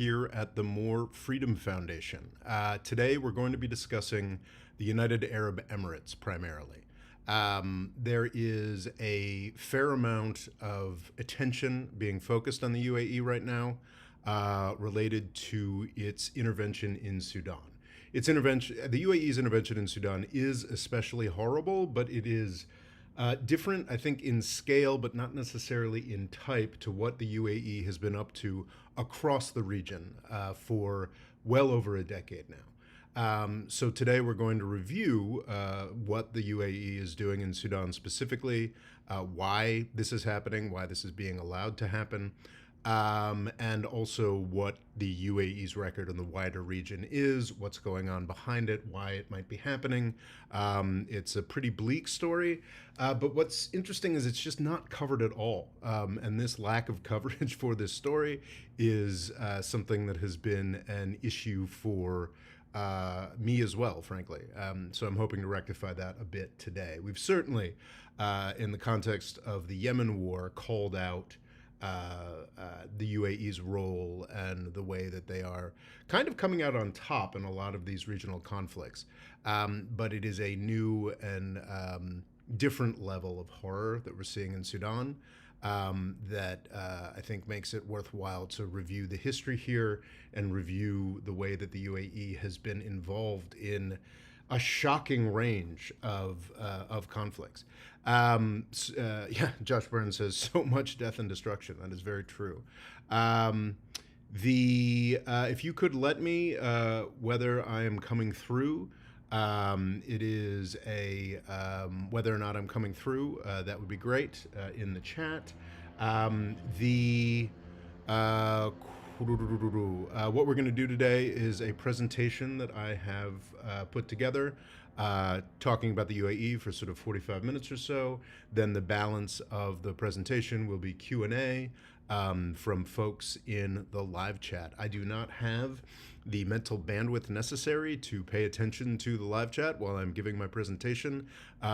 here at the More Freedom Foundation. Today we're going to be discussing the United Arab Emirates primarily. There is a fair amount of attention being focused on the UAE right now related to its intervention in Sudan. The UAE's intervention in Sudan is especially horrible, but it is different, I think, in scale, but not necessarily in type to what the UAE has been up to across the region for well over a decade now. So today we're going to review what the UAE is doing in Sudan specifically, why this is happening, why this is being allowed to happen, and also what the UAE's record in the wider region is, what's going on behind it, why it might be happening. It's a pretty bleak story, but what's interesting is it's just not covered at all. And this lack of coverage for this story is something that has been an issue for me as well, frankly. So I'm hoping to rectify that a bit today. We've certainly, in the context of the Yemen war, called out the UAE's role and the way that they are kind of coming out on top in a lot of these regional conflicts. But it is a new and different level of horror that we're seeing in Sudan that I think makes it worthwhile to review the history here and review the way that the UAE has been involved in a shocking range of conflicts. Yeah, Josh Burns says so much death and destruction. That is very true. If you could let me whether I am coming through, it is a whether or not I'm coming through. That would be great in the chat. What we're going to do today is a presentation that I have put together, talking about the UAE for sort of 45 minutes or so. Then the balance of the presentation will be Q&A from folks in the live chat. I do not have the mental bandwidth necessary to pay attention to the live chat while I'm giving my presentation.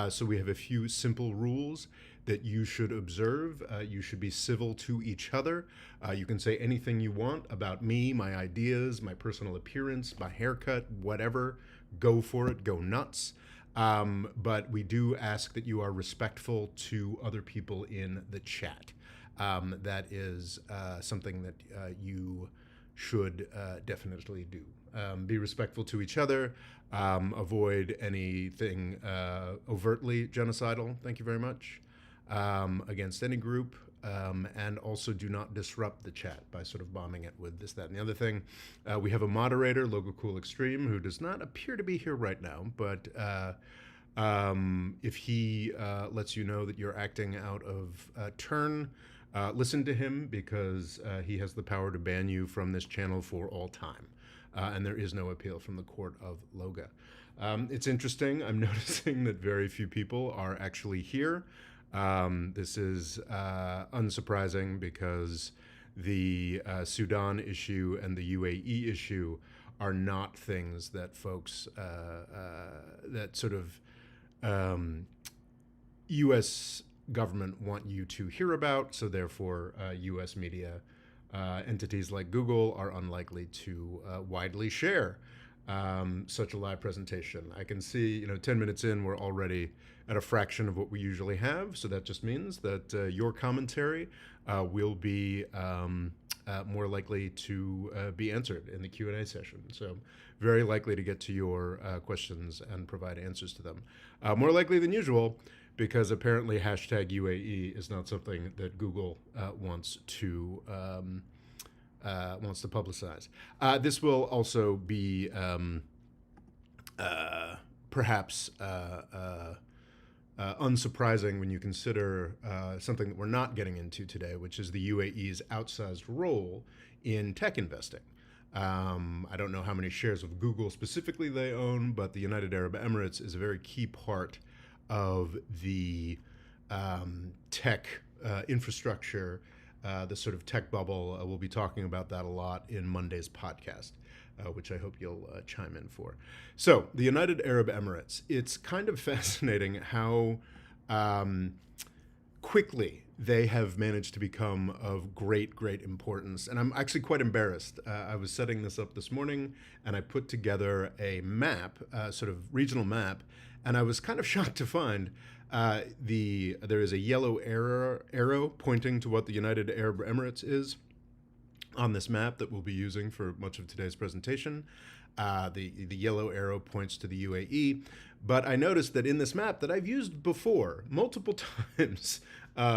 So we have a few simple rules that you should observe. You should be civil to each other. You can say anything you want about me, my ideas, my personal appearance, my haircut, whatever. Go for it, go nuts. But we do ask that you are respectful to other people in the chat. That is something that you should definitely do. Be respectful to each other. Avoid anything overtly genocidal. Thank you very much. Against any group. And also do not disrupt the chat by sort of bombing it with this, that, and the other thing. We have a moderator, Logo Cool Extreme, who does not appear to be here right now, but if he lets you know that you're acting out of turn, listen to him, because he has the power to ban you from this channel for all time. And there is no appeal from the court of Loga. It's interesting. I'm noticing that very few people are actually here. This is unsurprising, because the Sudan issue and the UAE issue are not things that folks that sort of U.S. government want you to hear about. So therefore, U.S. media entities like Google are unlikely to widely share such a live presentation. I can see, 10 minutes in, we're already at a fraction of what we usually have. So that just means that your commentary will be more likely to be answered in the Q&A session. So very likely to get to your questions and provide answers to them. More likely than usual, because apparently hashtag UAE is not something that Google wants to publicize. This will also be perhaps unsurprising when you consider something that we're not getting into today, which is the UAE's outsized role in tech investing. I don't know how many shares of Google specifically they own, but the United Arab Emirates is a very key part of the tech infrastructure, the sort of tech bubble. We'll be talking about that a lot in Monday's podcast, which I hope you'll chime in for. So the United Arab Emirates, it's kind of fascinating how quickly they have managed to become of great, great importance. And I'm actually quite embarrassed. I was setting this up this morning and I put together a map, sort of regional map, and I was kind of shocked to find there is a yellow arrow pointing to what the United Arab Emirates is on this map that we'll be using for much of today's presentation. The yellow arrow points to the UAE, but I noticed that in this map that I've used before multiple times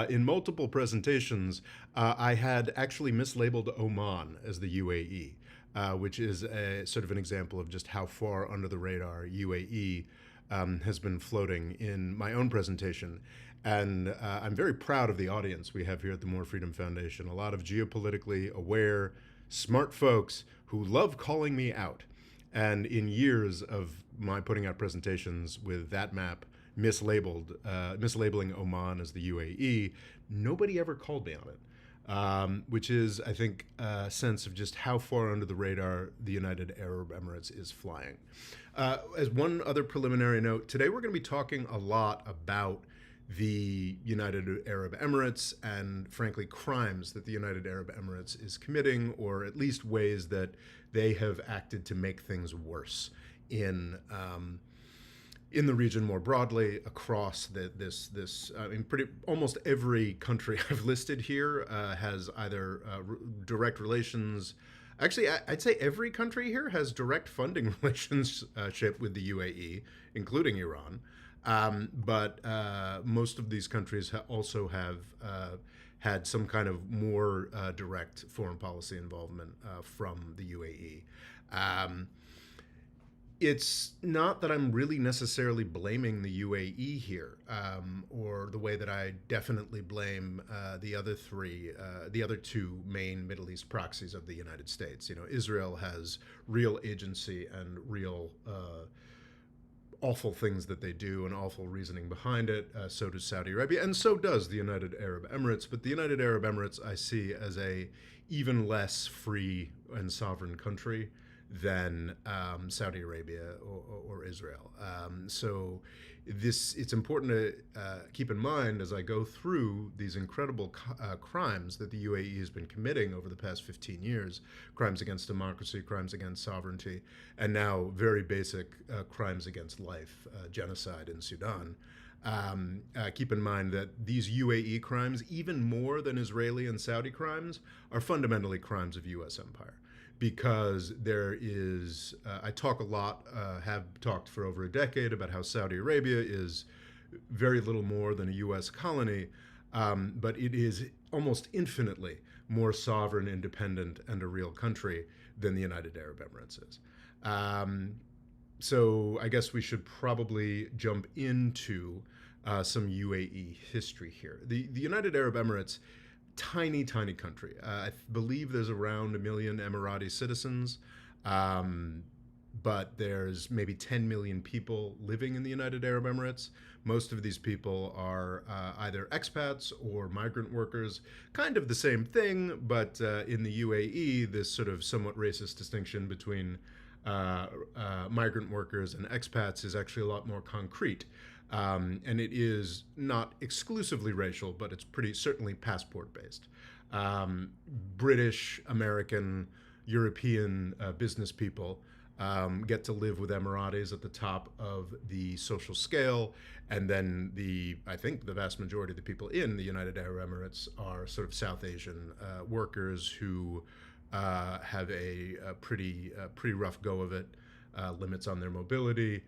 in multiple presentations, I had actually mislabeled Oman as the UAE, which is a sort of an example of just how far under the radar UAE has been floating in my own presentation. And I'm very proud of the audience we have here at the More Freedom Foundation. A lot of geopolitically aware, smart folks who love calling me out. And in years of my putting out presentations with that map mislabeling Oman as the UAE, nobody ever called me on it, which is, I think, a sense of just how far under the radar the United Arab Emirates is flying. As one other preliminary note, today we're going to be talking a lot about the United Arab Emirates and, frankly, crimes that the United Arab Emirates is committing, or at least ways that they have acted to make things worse in the region more broadly, across almost every country I've listed here has either direct relations. Actually, I'd say every country here has direct funding relationship with the UAE, including Iran. But most of these countries also have had some kind of more direct foreign policy involvement from the UAE. It's not that I'm really necessarily blaming the UAE here, or the way that I definitely blame the other two main Middle East proxies of the United States. You know, Israel has real agency and real awful things that they do and awful reasoning behind it. So does Saudi Arabia, and so does the United Arab Emirates. But the United Arab Emirates I see as a even less free and sovereign country than Saudi Arabia or Israel. So it's important to keep in mind as I go through these incredible crimes that the UAE has been committing over the past 15 years, crimes against democracy, crimes against sovereignty, and now very basic crimes against life, genocide in Sudan. Keep in mind that these UAE crimes, even more than Israeli and Saudi crimes, are fundamentally crimes of U.S. empire. Because there is, I talk a lot, have talked for over a decade about how Saudi Arabia is very little more than a U.S. colony, but it is almost infinitely more sovereign, independent, and a real country than the United Arab Emirates is. So I guess we should probably jump into some UAE history here. The United Arab Emirates, tiny country. I believe there's around 1 million Emirati citizens, but there's maybe 10 million people living in the United Arab Emirates. Most of these people are either expats or migrant workers, kind of the same thing, but in the UAE, this sort of somewhat racist distinction between migrant workers and expats is actually a lot more concrete. And it is not exclusively racial, but it's pretty certainly passport-based. British, American, European business people get to live with Emiratis at the top of the social scale, and then I think the vast majority of the people in the United Arab Emirates are sort of South Asian workers who have a pretty rough go of it, limits on their mobility.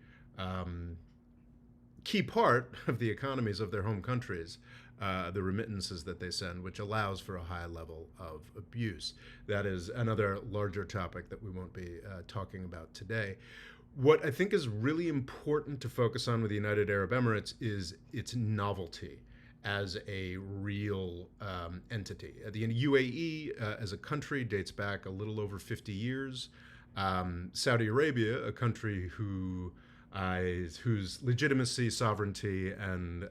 Key part of the economies of their home countries, the remittances that they send, which allows for a high level of abuse. That is another larger topic that we won't be talking about today. What I think is really important to focus on with the United Arab Emirates is its novelty as a real entity. The UAE as a country dates back a little over 50 years. Saudi Arabia, a country whose legitimacy, sovereignty, and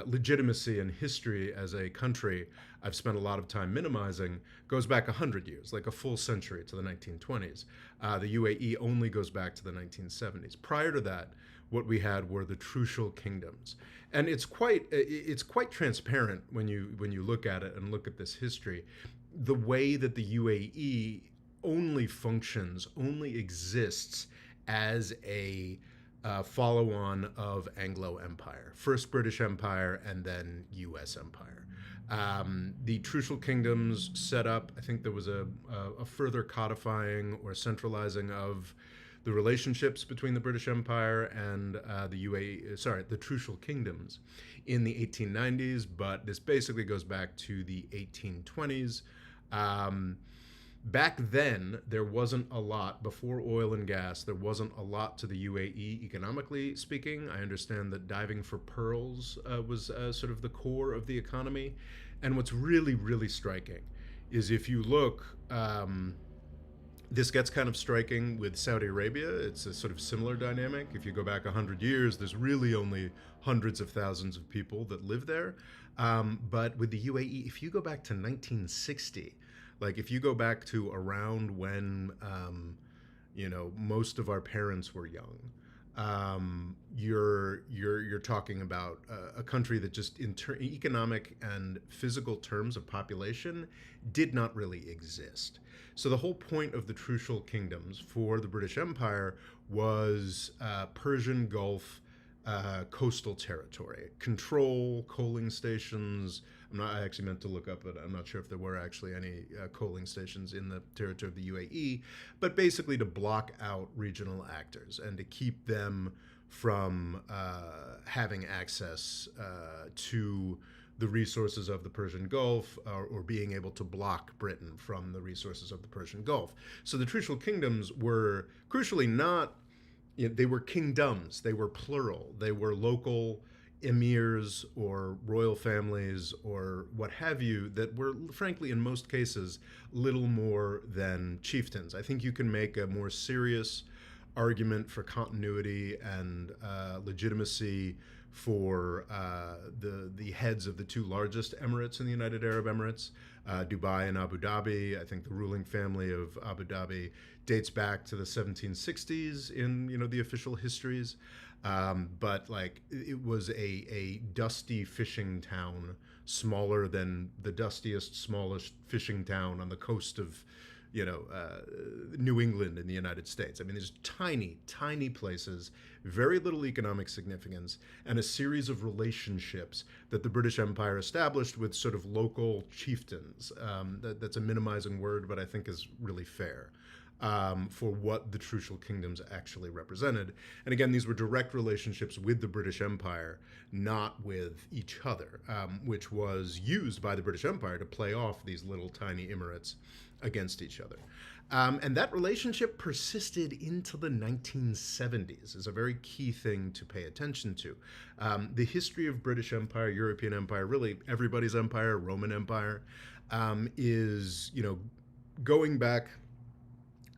legitimacy and history as a country I've spent a lot of time minimizing, goes back 100 years, like a full century, to the 1920s. The UAE only goes back to the 1970s. Prior to that, what we had were the Trucial kingdoms, and it's quite transparent when you look at it and look at this history, the way that the UAE only functions, only exists as a follow-on of Anglo Empire, first British Empire and then U.S. Empire. The Trucial kingdoms set up. I think there was a further codifying or centralizing of the relationships between the British Empire and the the Trucial kingdoms in the 1890s, but this basically goes back to the 1820s. Back then, there wasn't a lot, before oil and gas, there wasn't a lot to the UAE economically speaking. I understand that diving for pearls was sort of the core of the economy. And what's really, really striking is if you look, this gets kind of striking with Saudi Arabia. It's a sort of similar dynamic. If you go back 100 years, there's really only hundreds of thousands of people that live there. But with the UAE, if you go back to 1960, like if you go back to around when, most of our parents were young, you're talking about a country that just in economic and physical terms of population did not really exist. So the whole point of the Trucial kingdoms for the British Empire was Persian Gulf coastal territory, control, coaling stations. I actually meant to look up, but I'm not sure if there were actually any coaling stations in the territory of the UAE, but basically to block out regional actors and to keep them from having access to the resources of the Persian Gulf, or being able to block Britain from the resources of the Persian Gulf. So the Trucial kingdoms were crucially not, they were kingdoms, they were plural, they were local emirs or royal families or what have you that were, frankly, in most cases, little more than chieftains. I think you can make a more serious argument for continuity and legitimacy for the heads of the two largest emirates in the United Arab Emirates, Dubai and Abu Dhabi. I think the ruling family of Abu Dhabi dates back to the 1760s in the official histories. But like it was a dusty fishing town, smaller than the dustiest, smallest fishing town on the coast of, New England in the United States. I mean, there's tiny, tiny places, very little economic significance, and a series of relationships that the British Empire established with sort of local chieftains. That's a minimizing word, but I think is really fair. For what the Trucial kingdoms actually represented. And again, these were direct relationships with the British Empire, not with each other, which was used by the British Empire to play off these little tiny emirates against each other. And that relationship persisted into the 1970s is a very key thing to pay attention to. The history of British Empire, European Empire, really everybody's empire, Roman Empire, is, going back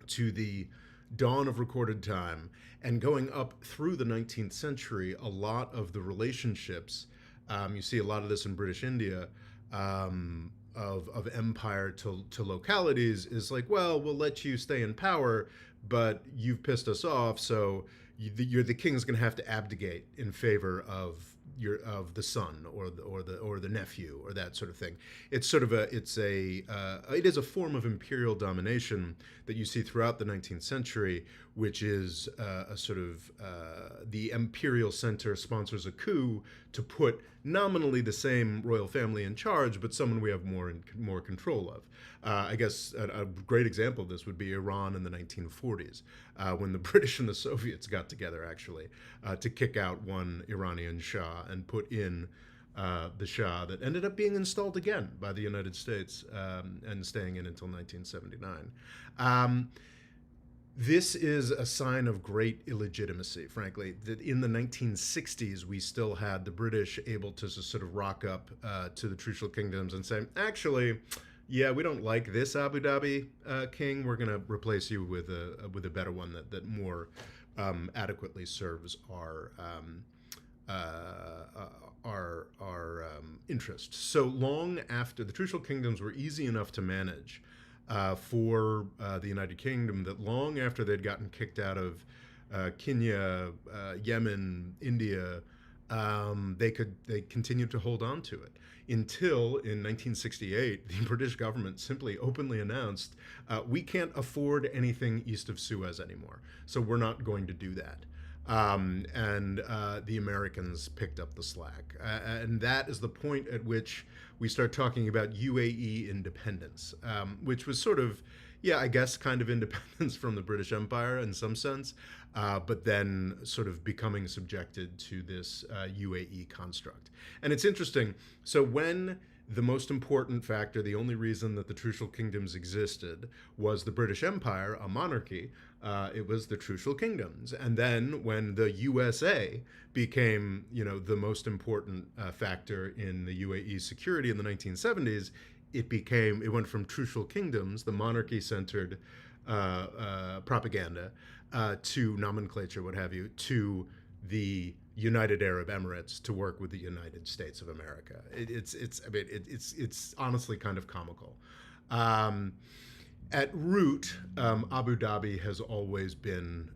to the dawn of recorded time and going up through the 19th century. A lot of the relationships, you see a lot of this in British India, of empire to localities is like, well, we'll let you stay in power, but you've pissed us off, so the king's going to have to abdicate in favor of the son or the nephew or that sort of thing. It's sort of it is a form of imperial domination that you see throughout the 19th century, which is a sort of the imperial center sponsors a coup to put nominally the same royal family in charge, but someone we have more control of. I guess a great example of this would be Iran in the 1940s, when the British and the Soviets got together actually to kick out one Iranian Shah and put in the Shah that ended up being installed again by the United States and staying in until 1979. This is a sign of great illegitimacy, frankly, that in the 1960s we still had the British able to sort of rock up to the Trucial kingdoms and say, actually, yeah, we don't like this Abu Dhabi king. We're going to replace you with a better one that more adequately serves our interests. So long after the Trucial kingdoms were easy enough to manage for the United Kingdom, that long after they'd gotten kicked out of Kenya, Yemen, India, they continued to hold on to it until in 1968 the British government simply openly announced we can't afford anything east of Suez anymore, so we're not going to do that. And the Americans picked up the slack, and that is the point at which we start talking about UAE independence, which was sort of, yeah, I guess kind of independence from the British Empire in some sense, but then sort of becoming subjected to this UAE construct. And it's interesting. So when the most important factor, the only reason that the Trucial Kingdoms existed was the British Empire, a monarchy, it was the Trucial Kingdoms. And then when the USA became, the most important factor in the UAE security in the 1970s, it went from Trucial Kingdoms, the monarchy-centered propaganda, to nomenclature, what have you, to the United Arab Emirates to work with the United States of America. It's honestly kind of comical. At root, Abu Dhabi has always been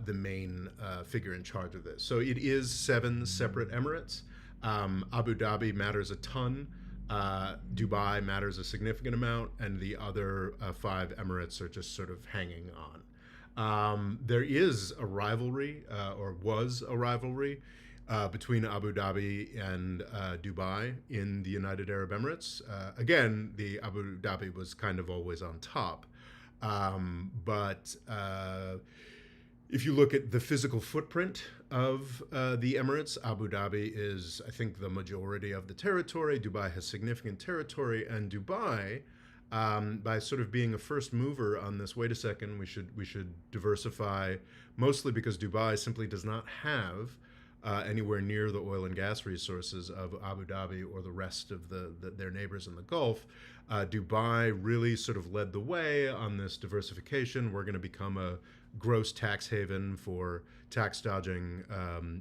the main figure in charge of this. So it is 7 separate emirates. Abu Dhabi matters a ton. Dubai matters a significant amount, and the other 5 emirates are just sort of hanging on. There is a rivalry, or was a rivalry, between Abu Dhabi and Dubai in the United Arab Emirates. Again, the Abu Dhabi was kind of always on top. But if you look at the physical footprint of the Emirates, Abu Dhabi is, I think, the majority of the territory. Dubai has significant territory, and Dubai, by sort of being a first mover on this, wait a second, we should diversify, mostly because Dubai simply does not have anywhere near the oil and gas resources of Abu Dhabi or the rest of their neighbors in the Gulf. Dubai really sort of led the way on this diversification. We're going to become a gross tax haven for tax dodging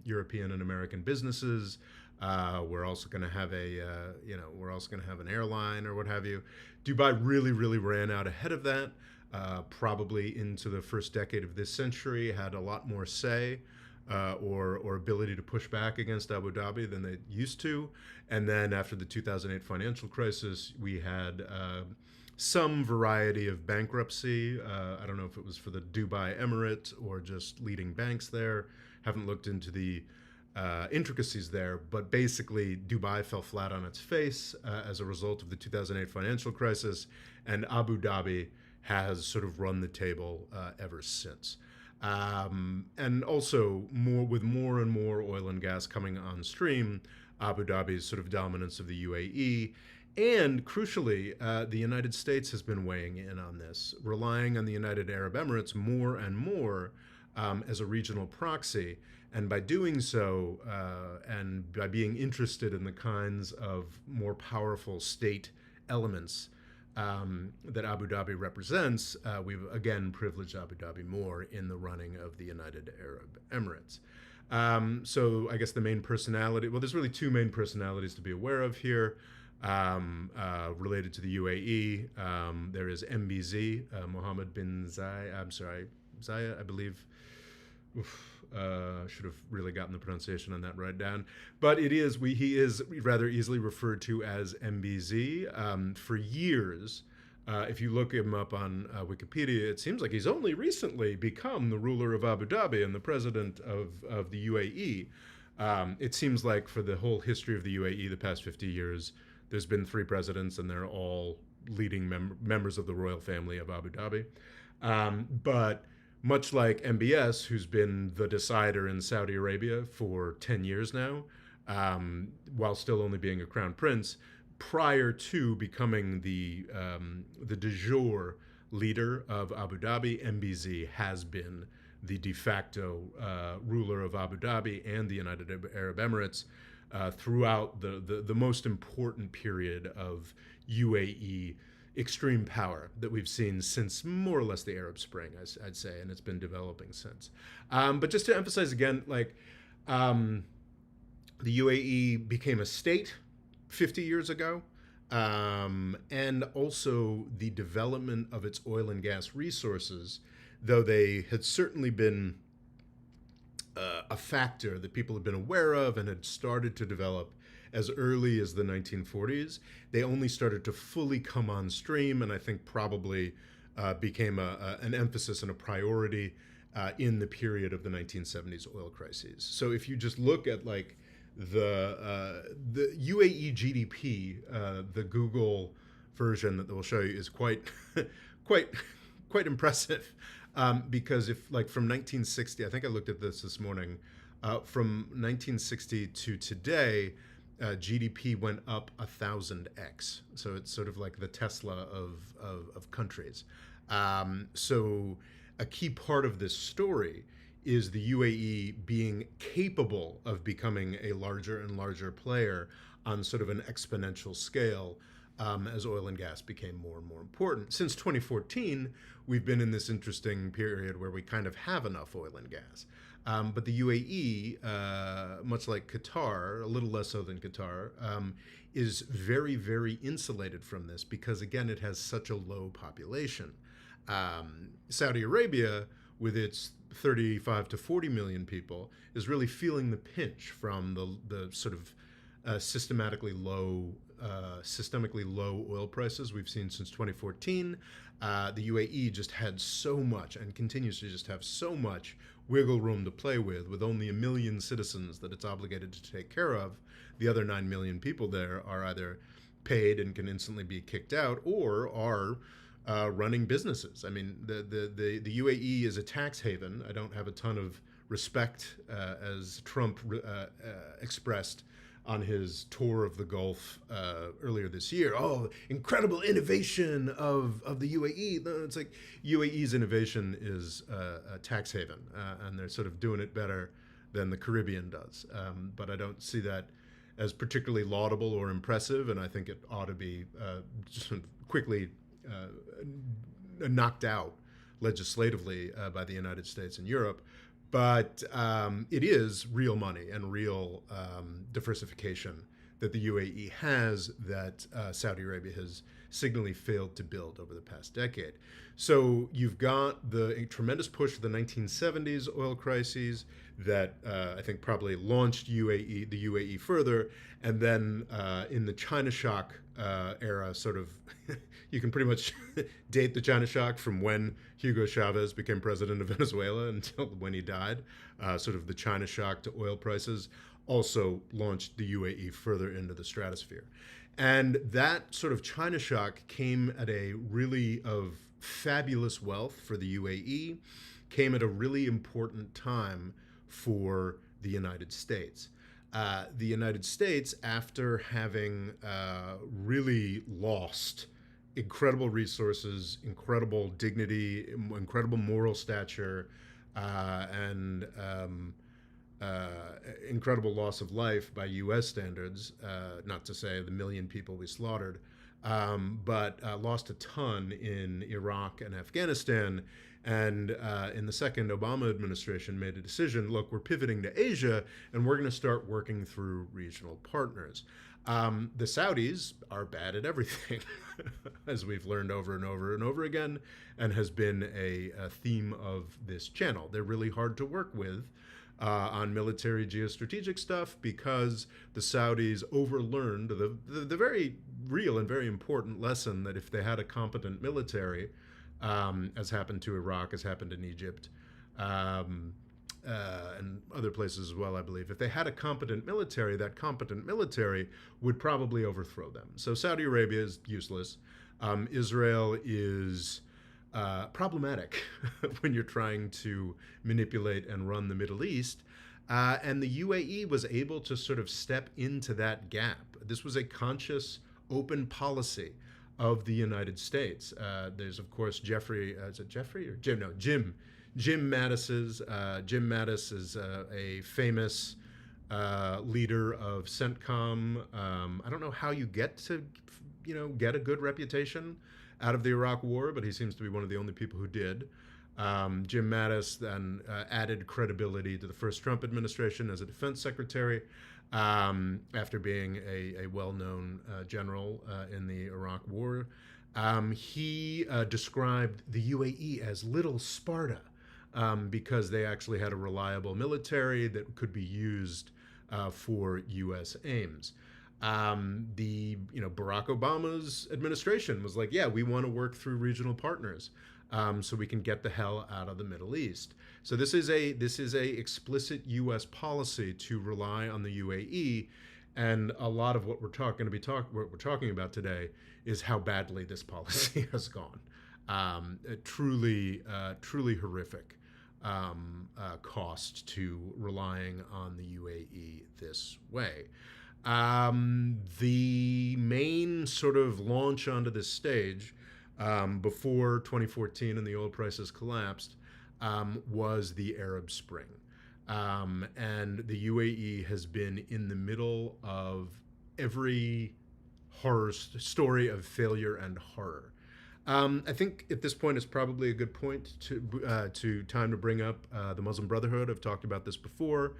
European and American businesses. We're also going to have an airline or what have you. Dubai really, really ran out ahead of that. Probably into the first decade of this century, had a lot more say or ability to push back against Abu Dhabi than they used to. And then after the 2008 financial crisis, we had some variety of bankruptcy. I don't know if it was for the Dubai Emirate or just leading banks there. Haven't looked into the intricacies there, but basically Dubai fell flat on its face as a result of the 2008 financial crisis, and Abu Dhabi has sort of run the table ever since. And also, with more and more oil and gas coming on stream, Abu Dhabi's sort of dominance of the UAE, and crucially, the United States has been weighing in on this, relying on the United Arab Emirates more and more as a regional proxy. And by doing so, and by being interested in the kinds of more powerful state elements that Abu Dhabi represents, we've again privileged Abu Dhabi more in the running of the United Arab Emirates. So I guess the main personality, well, there's really 2 main personalities to be aware of here related to the UAE. There is MBZ, Mohammed bin Zayed, I believe. Should have really gotten the pronunciation on that right down. But he is rather easily referred to as MBZ. For years, if you look him up on Wikipedia, it seems like he's only recently become the ruler of Abu Dhabi and the president of the UAE. It seems like for the whole history of the UAE, the past 50 years, there's been 3 presidents, and they're all leading members of the royal family of Abu Dhabi. But much like MBS, who's been the decider in Saudi Arabia for 10 years now, while still only being a crown prince, prior to becoming the de jure leader of Abu Dhabi, MBZ has been the de facto ruler of Abu Dhabi and the United Arab Emirates throughout the most important period of UAE extreme power that we've seen since more or less the Arab Spring, I'd say, and it's been developing since. But just to emphasize again, the UAE became a state 50 years ago, and also the development of its oil and gas resources, though they had certainly been a factor that people had been aware of and had started to develop as early as the 1940s. They only started to fully come on stream, and I think probably became an emphasis and a priority in the period of the 1970s oil crises. So if you just look at like the UAE GDP, the Google version that we'll show you is quite quite quite impressive, because if like from 1960, I think I looked at this morning, from 1960 to today, GDP went up 1,000x. So it's sort of like the Tesla of countries. So a key part of this story is the UAE being capable of becoming a larger and larger player on sort of an exponential scale, as oil and gas became more and more important. Since 2014, we've been in this interesting period where we kind of have enough oil and gas. But the UAE, much like Qatar, a little less so than Qatar, is very, very insulated from this because, again, it has such a low population. Saudi Arabia, with its 35 to 40 million people, is really feeling the pinch from the sort of systemically low oil prices we've seen since 2014. The UAE just had so much and continues to just have so much wiggle room to play with only 1 million citizens that it's obligated to take care of. The other 9 million people there are either paid and can instantly be kicked out or are running businesses. I mean, the UAE is a tax haven. I don't have a ton of respect, as Trump expressed on his tour of the Gulf earlier this year. Oh, incredible innovation of the UAE. It's like UAE's innovation is a tax haven, and they're sort of doing it better than the Caribbean does. But I don't see that as particularly laudable or impressive, and I think it ought to be just sort of quickly knocked out legislatively by the United States and Europe. But it is real money and real diversification that the UAE has that Saudi Arabia has signally failed to build over the past decade. So you've got the tremendous push of the 1970s oil crises that I think probably launched the UAE further. And then in the China shock era, sort of, you can pretty much date the China shock from when Hugo Chavez became president of Venezuela until when he died. Sort of the China shock to oil prices also launched the UAE further into the stratosphere. And that sort of China shock came at a really of fabulous wealth for the UAE, came at a really important time for the United States. The United States, after having really lost incredible resources, incredible dignity, incredible moral stature, and incredible loss of life by U.S. standards, not to say the 1 million people we slaughtered, but lost a ton in Iraq and Afghanistan. And in the second Obama administration made a decision, look, we're pivoting to Asia, and we're going to start working through regional partners. The Saudis are bad at everything, as we've learned over and over and over again, and has been a theme of this channel. They're really hard to work with on military geostrategic stuff because the Saudis overlearned the very real and very important lesson that if they had a competent military, as happened to Iraq, as happened in Egypt, and other places as well, I believe. If they had a competent military, that competent military would probably overthrow them. So Saudi Arabia is useless. Israel is problematic when you're trying to manipulate and run the Middle East. And the UAE was able to sort of step into that gap. This was a conscious, open policy of the United States. There's, of course, is it Jeffrey or Jim? No, Jim. Jim Mattis's. Jim Mattis is a famous leader of CENTCOM. I don't know how you get to, get a good reputation out of the Iraq War, but he seems to be one of the only people who did. Jim Mattis then added credibility to the first Trump administration as a defense secretary, after being a well-known general in the Iraq War. He described the UAE as little Sparta. because they actually had a reliable military that could be used for U.S. aims. Barack Obama's administration was like, yeah, we want to work through regional partners so we can get the hell out of the Middle East. So this is a explicit U.S. policy to rely on the UAE, and a lot of what we're talking about today is how badly this policy has gone. Truly horrific cost to relying on the UAE this way. The main sort of launch onto this stage before 2014 and the oil prices collapsed was the Arab Spring. And the UAE has been in the middle of every horror story of failure and horror. I think at this point it's probably a good point to time to bring up the Muslim Brotherhood. I've talked about this before,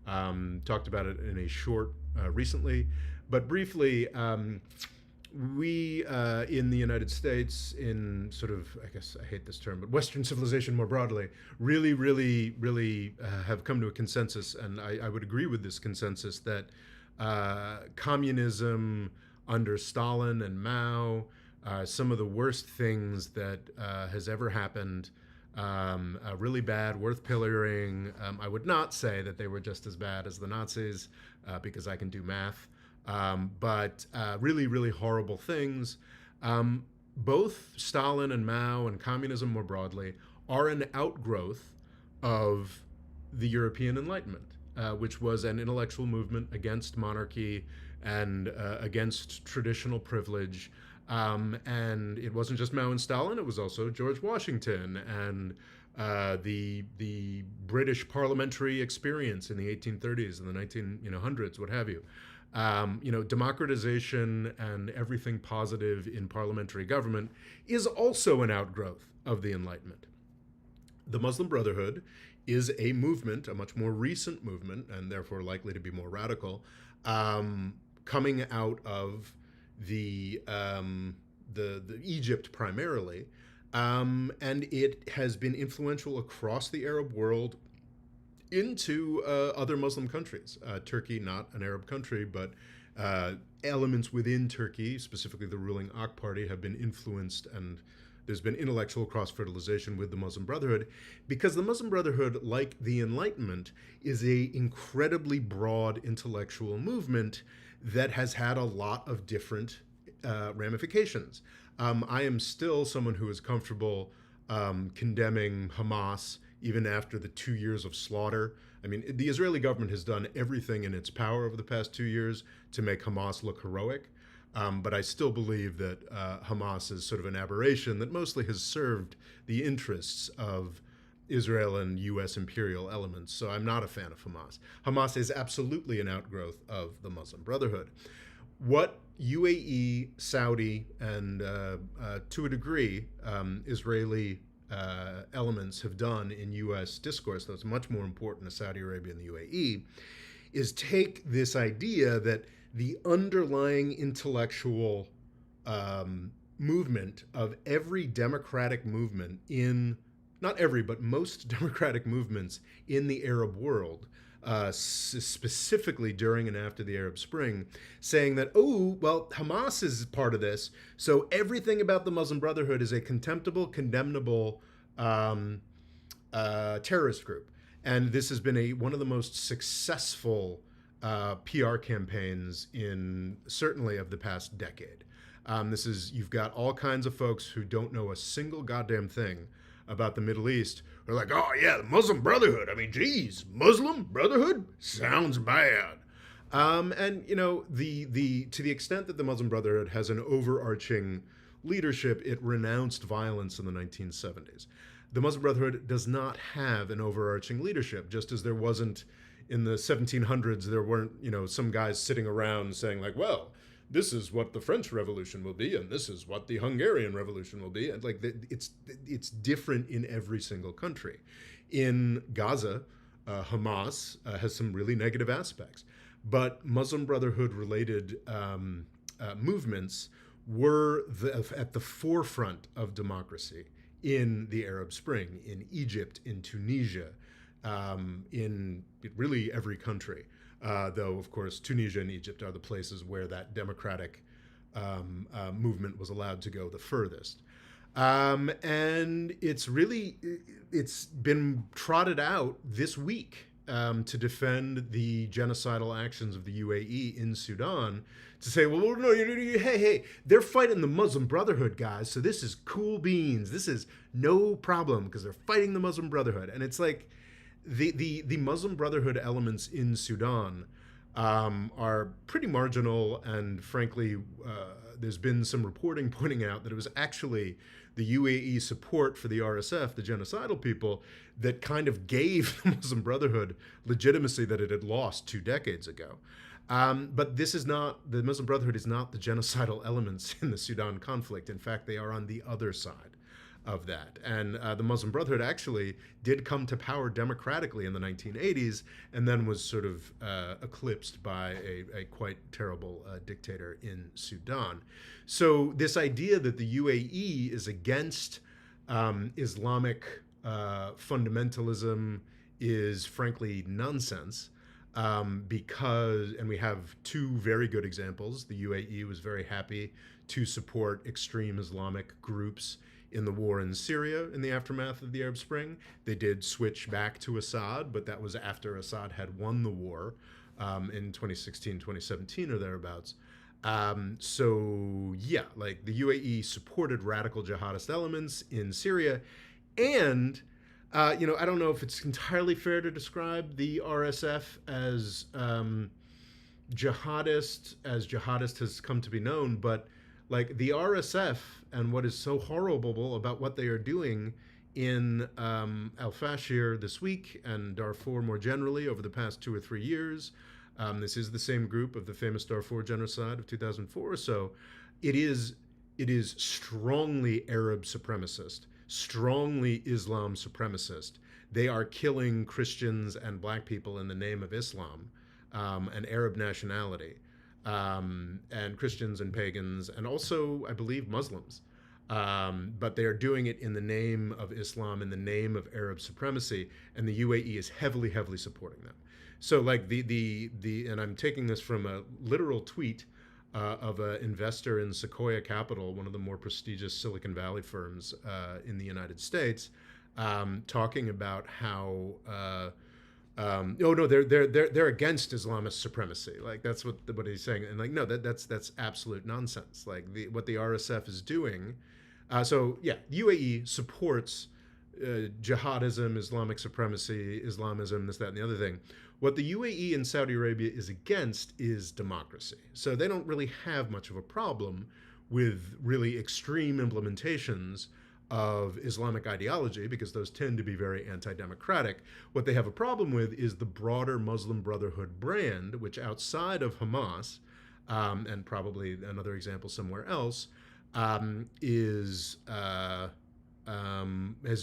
talked about it in a short recently, but briefly, we in the United States, in sort of, I guess I hate this term, but Western civilization more broadly, really have come to a consensus, and I would agree with this consensus, that communism under Stalin and Mao, some of the worst things that has ever happened, really bad, worth pillorying. I would not say that they were just as bad as the Nazis, because I can do math. But really horrible things. Both Stalin and Mao and communism more broadly are an outgrowth of the European Enlightenment, which was an intellectual movement against monarchy and against traditional privilege. And it wasn't just Mao and Stalin, it was also George Washington and the British parliamentary experience in the 1830s and the 1900s, what have you. Democratization and everything positive in parliamentary government is also an outgrowth of the Enlightenment. The Muslim Brotherhood is a movement, a much more recent movement, and therefore likely to be more radical, coming out of the Egypt primarily, and it has been influential across the Arab world into other Muslim countries. Turkey, not an Arab country, but elements within Turkey, specifically the ruling AK party, have been influenced, and there's been intellectual cross-fertilization with the Muslim Brotherhood, because the Muslim Brotherhood, like the Enlightenment, is a incredibly broad intellectual movement that has had a lot of different ramifications. I am still someone who is comfortable condemning Hamas even after the 2 years of slaughter. I mean, the Israeli government has done everything in its power over the past 2 years to make Hamas look heroic. But I still believe that Hamas is sort of an aberration that mostly has served the interests of Israel and U.S. imperial elements. So I'm not a fan of Hamas. Hamas is absolutely an outgrowth of the Muslim Brotherhood. What UAE, Saudi, and to a degree, Israeli elements have done in U.S. discourse, though it's much more important to Saudi Arabia and the UAE, is take this idea that the underlying intellectual movement of every democratic movement in, not every, but most democratic movements in the Arab world, specifically during and after the Arab Spring, saying that, oh, well, Hamas is part of this, so everything about the Muslim Brotherhood is a contemptible, condemnable terrorist group. And this has been one of the most successful PR campaigns in certainly of the past decade. You've got all kinds of folks who don't know a single goddamn thing about the Middle East who are like, oh yeah, the Muslim Brotherhood. I mean, geez, Muslim Brotherhood sounds bad. And you know, to the extent that the Muslim Brotherhood has an overarching leadership, it renounced violence in the 1970s. The Muslim Brotherhood does not have an overarching leadership, just as there wasn't in the 1700s. There weren't, some guys sitting around saying like, well, this is what the French Revolution will be, and this is what the Hungarian Revolution will be. And like, it's different in every single country. In Gaza, Hamas has some really negative aspects, but Muslim Brotherhood-related movements were at the forefront of democracy in the Arab Spring, in Egypt, in Tunisia, in really every country. Though, of course, Tunisia and Egypt are the places where that democratic movement was allowed to go the furthest. And it's been trotted out this week to defend the genocidal actions of the UAE in Sudan, to say, well, no, hey, they're fighting the Muslim Brotherhood, guys, so this is cool beans. This is no problem because they're fighting the Muslim Brotherhood. And it's like the Muslim Brotherhood elements in Sudan are pretty marginal, and frankly, there's been some reporting pointing out that it was actually the UAE support for the RSF, the genocidal people, that kind of gave the Muslim Brotherhood legitimacy that it had lost 2 decades ago. But this is not, the Muslim Brotherhood is not the genocidal elements in the Sudan conflict. In fact, they are on the other side of that. And the Muslim Brotherhood actually did come to power democratically in the 1980s, and then was sort of eclipsed by a quite terrible dictator in Sudan. So this idea that the UAE is against Islamic fundamentalism is frankly nonsense. Because, and we have 2 very good examples. The UAE was very happy to support extreme Islamic groups in the war in Syria in the aftermath of the Arab Spring. They did switch back to Assad, but that was after Assad had won the war in 2016, 2017 or thereabouts. So yeah, like the UAE supported radical jihadist elements in Syria. And I don't know if it's entirely fair to describe the RSF as jihadist, as jihadist has come to be known, but like the RSF and what is so horrible about what they are doing in Al-Fashir this week and Darfur more generally over the past 2 or 3 years. This is the same group of the famous Darfur genocide of 2004. So it is strongly Arab supremacist, strongly Islam supremacist. They are killing Christians and black people in the name of Islam and Arab nationality, and Christians and pagans, and also, I believe, Muslims. But they are doing it in the name of Islam, in the name of Arab supremacy, and the UAE is heavily, heavily supporting them. So like and I'm taking this from a literal tweet of an investor in Sequoia Capital, one of the more prestigious Silicon Valley firms in the United States, talking about how they're against Islamist supremacy. Like that's what he's saying, and like no, that's absolute nonsense. Like what the RSF is doing. So yeah, the UAE supports jihadism, Islamic supremacy, Islamism, this, that, and the other thing. What the UAE and Saudi Arabia is against is democracy. So they don't really have much of a problem with really extreme implementations of Islamic ideology, because those tend to be very anti-democratic. What they have a problem with is the broader Muslim Brotherhood brand, which outside of Hamas, and probably another example somewhere else, has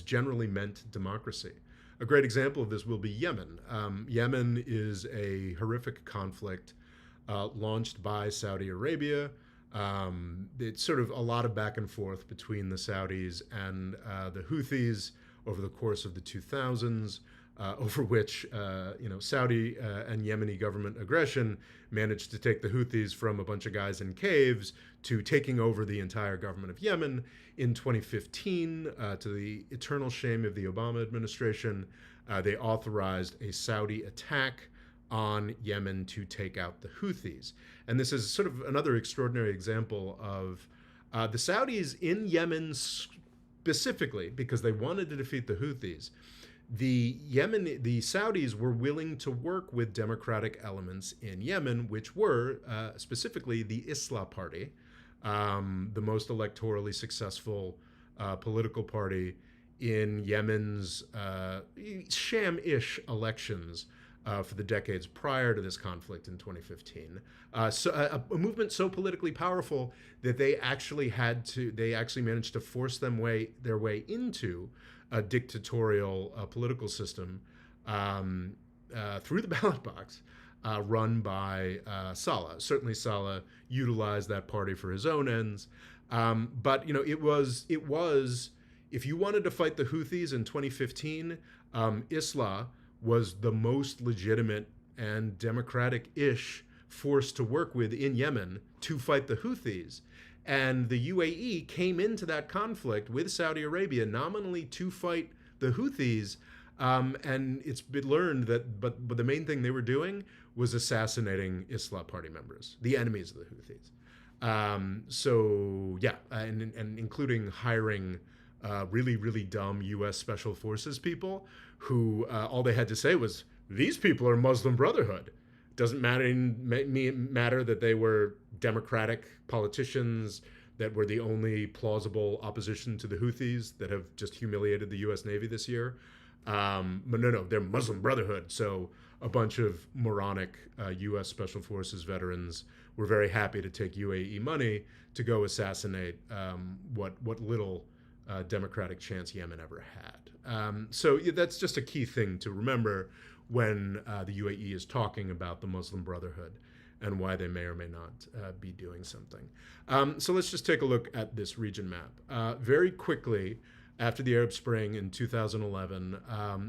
generally meant democracy. A great example of this will be Yemen. Yemen is a horrific conflict launched by Saudi Arabia. It's sort of a lot of back and forth between the Saudis and the Houthis over the course of the 2000s, over which Saudi and Yemeni government aggression managed to take the Houthis from a bunch of guys in caves to taking over the entire government of Yemen. In 2015, to the eternal shame of the Obama administration, they authorized a Saudi attack on Yemen to take out the Houthis. And this is sort of another extraordinary example of the Saudis in Yemen specifically, because they wanted to defeat the Houthis. The Saudis were willing to work with democratic elements in Yemen, which were specifically the Islah Party, the most electorally successful political party in Yemen's sham-ish elections for the decades prior to this conflict in 2015. So a movement so politically powerful that they actually managed to force their way into a dictatorial political system through the ballot box, run by Saleh. Certainly Saleh utilized that party for his own ends, but it was if you wanted to fight the Houthis in 2015, Islah was the most legitimate and democratic-ish force to work with in Yemen to fight the Houthis. And the UAE came into that conflict with Saudi Arabia nominally to fight the Houthis. And it's been learned that, but the main thing they were doing was assassinating Islah party members, the enemies of the Houthis. So yeah, and including hiring really, really dumb U.S. Special Forces people who all they had to say was, these people are Muslim Brotherhood. Doesn't matter that they were Democratic politicians that were the only plausible opposition to the Houthis that have just humiliated the U.S. Navy this year. But no, they're Muslim Brotherhood. So a bunch of moronic U.S. Special Forces veterans were very happy to take UAE money to go assassinate what little democratic chance Yemen ever had. So that's just a key thing to remember when the UAE is talking about the Muslim Brotherhood and why they may or may not be doing something. So let's just take a look at this region map. Very quickly, after the Arab Spring in 2011,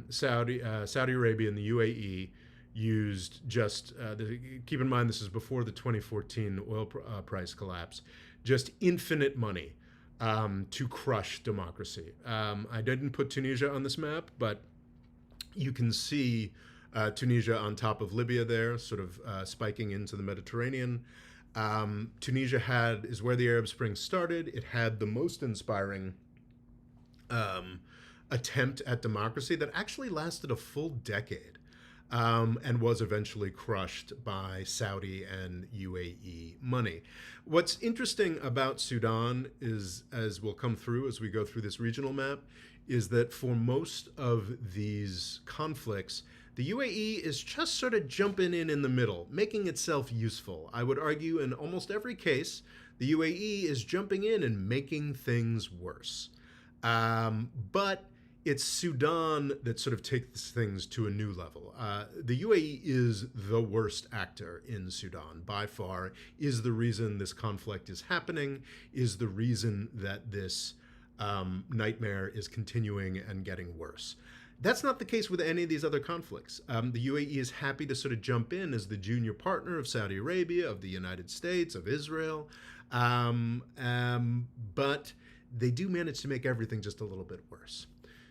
Saudi Arabia and the UAE used keep in mind this is before the 2014 oil price collapse, just infinite money to crush democracy. I didn't put Tunisia on this map, but you can see Tunisia on top of Libya there, sort of spiking into the Mediterranean. Tunisia is where the Arab Spring started. It had the most inspiring attempt at democracy that actually lasted a full decade and was eventually crushed by Saudi and UAE money. What's interesting about Sudan is, as will come through as we go through this regional map, is that for most of these conflicts, the UAE is just sort of jumping in the middle, making itself useful. I would argue in almost every case, the UAE is jumping in and making things worse. But it's Sudan that sort of takes things to a new level. The UAE is the worst actor in Sudan by far, is the reason this conflict is happening, is the reason that this nightmare is continuing and getting worse. That's not the case with any of these other conflicts. The UAE is happy to sort of jump in as the junior partner of Saudi Arabia, of the United States, of Israel. But they do manage to make everything just a little bit worse.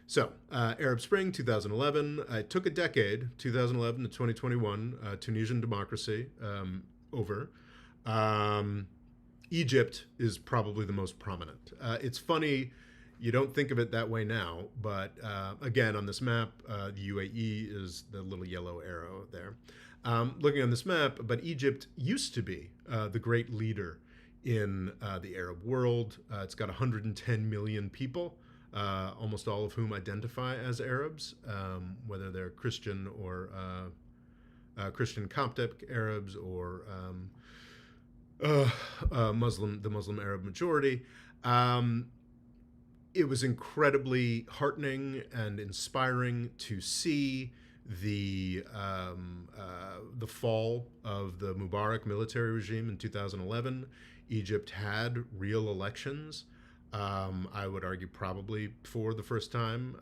So, Arab Spring 2011, it took a decade, 2011 to 2021, Tunisian democracy over. Egypt is probably the most prominent. It's funny, you don't think of it that way now, but again, on this map, the UAE is the little yellow arrow there. Looking on this map, but Egypt used to be the great leader in the Arab world. It's got 110 million people, almost all of whom identify as Arabs, whether they're Christian or Christian Coptic Arabs or the Muslim Arab majority. It was incredibly heartening and inspiring to see the fall of the Mubarak military regime in 2011. Egypt had real elections. I would argue probably for the first time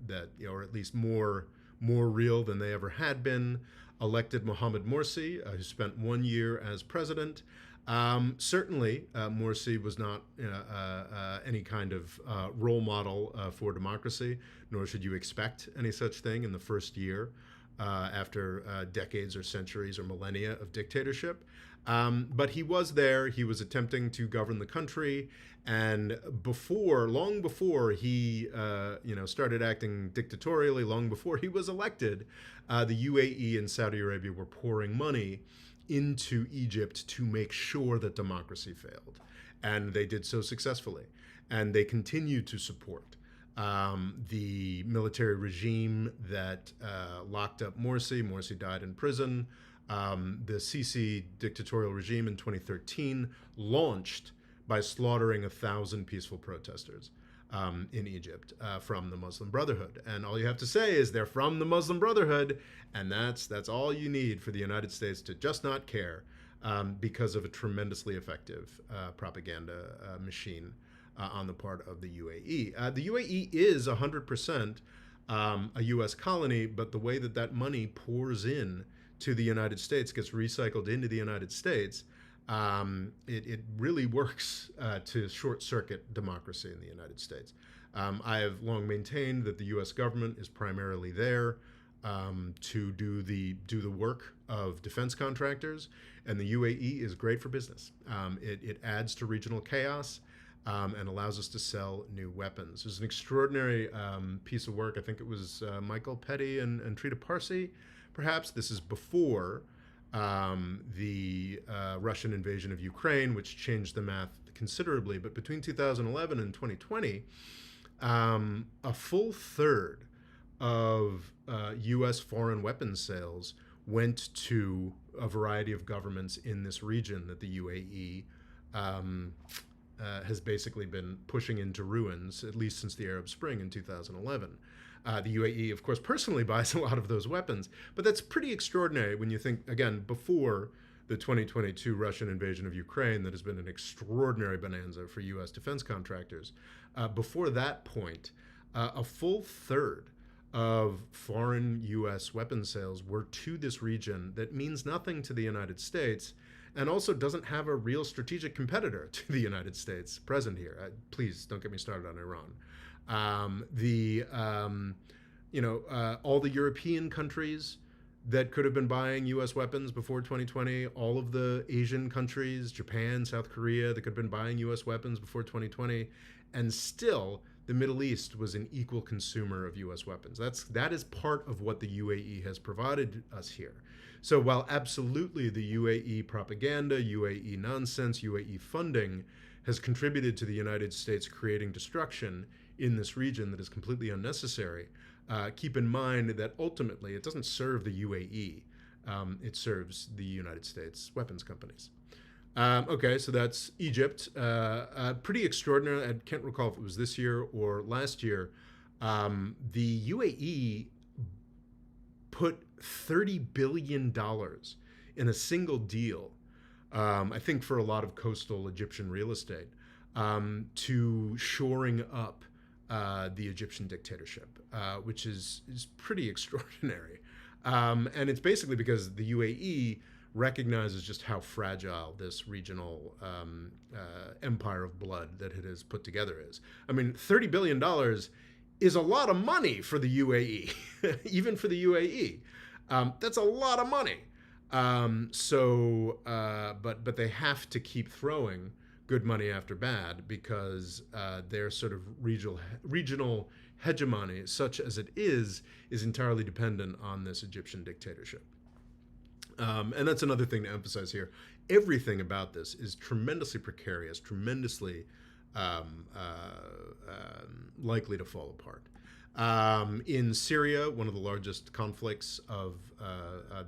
that, or at least more real than they ever had been. Elected Mohamed Morsi, who spent 1 year as president. Certainly, Morsi was not any kind of role model for democracy, nor should you expect any such thing in the first year after decades or centuries or millennia of dictatorship. But he was there. He was attempting to govern the country, and long before he, started acting dictatorially, long before he was elected, the UAE and Saudi Arabia were pouring money into Egypt to make sure that democracy failed. And they did so successfully. And they continue to support the military regime that locked up Morsi. Morsi died in prison. The Sisi dictatorial regime in 2013 launched by slaughtering 1,000 peaceful protesters in Egypt from the Muslim Brotherhood. And all you have to say is they're from the Muslim Brotherhood, and that's all you need for the United States to just not care because of a tremendously effective propaganda machine on the part of the UAE. The UAE is 100% a U.S. colony, but the way that that money pours in to the United States, gets recycled into the United States, it really works to short circuit democracy in the United States. I have long maintained that the U.S. government is primarily there to do the work of defense contractors, and the UAE is great for business. It adds to regional chaos and allows us to sell new weapons. There's an extraordinary piece of work. I think it was Michael Petty and Trita Parsi. Perhaps this is before the Russian invasion of Ukraine, which changed the math considerably. But between 2011 and 2020, a full third of U.S. foreign weapons sales went to a variety of governments in this region that the UAE has basically been pushing into ruins, at least since the Arab Spring in 2011. The UAE, of course, personally buys a lot of those weapons, but that's pretty extraordinary when you think, again, before the 2022 Russian invasion of Ukraine, that has been an extraordinary bonanza for U.S. defense contractors. Before that point, a full third of foreign U.S. weapons sales were to this region that means nothing to the United States and also doesn't have a real strategic competitor to the United States present here. Please don't get me started on Iran. All the European countries that could have been buying U.S. weapons before 2020, all of the Asian countries, Japan, South Korea, that could have been buying U.S. weapons before 2020, and still the Middle East was an equal consumer of U.S. weapons. That is part of what the UAE has provided us here. So while absolutely the UAE propaganda, UAE nonsense, UAE funding has contributed to the United States creating destruction in this region that is completely unnecessary, keep in mind that ultimately it doesn't serve the UAE. It serves the United States weapons companies. Okay, so that's Egypt. Pretty extraordinary. I can't recall if it was this year or last year. The UAE put $30 billion in a single deal, I think for a lot of coastal Egyptian real estate, to shoring up the Egyptian dictatorship, which is pretty extraordinary. And it's basically because the UAE recognizes just how fragile this regional empire of blood that it has put together is. I mean, $30 billion is a lot of money for the UAE, even for the UAE. That's a lot of money. But they have to keep throwing good money after bad because their sort of regional hegemony, such as it is entirely dependent on this Egyptian dictatorship. And that's another thing to emphasize here. Everything about this is tremendously precarious, tremendously likely to fall apart. In Syria, one of the largest conflicts of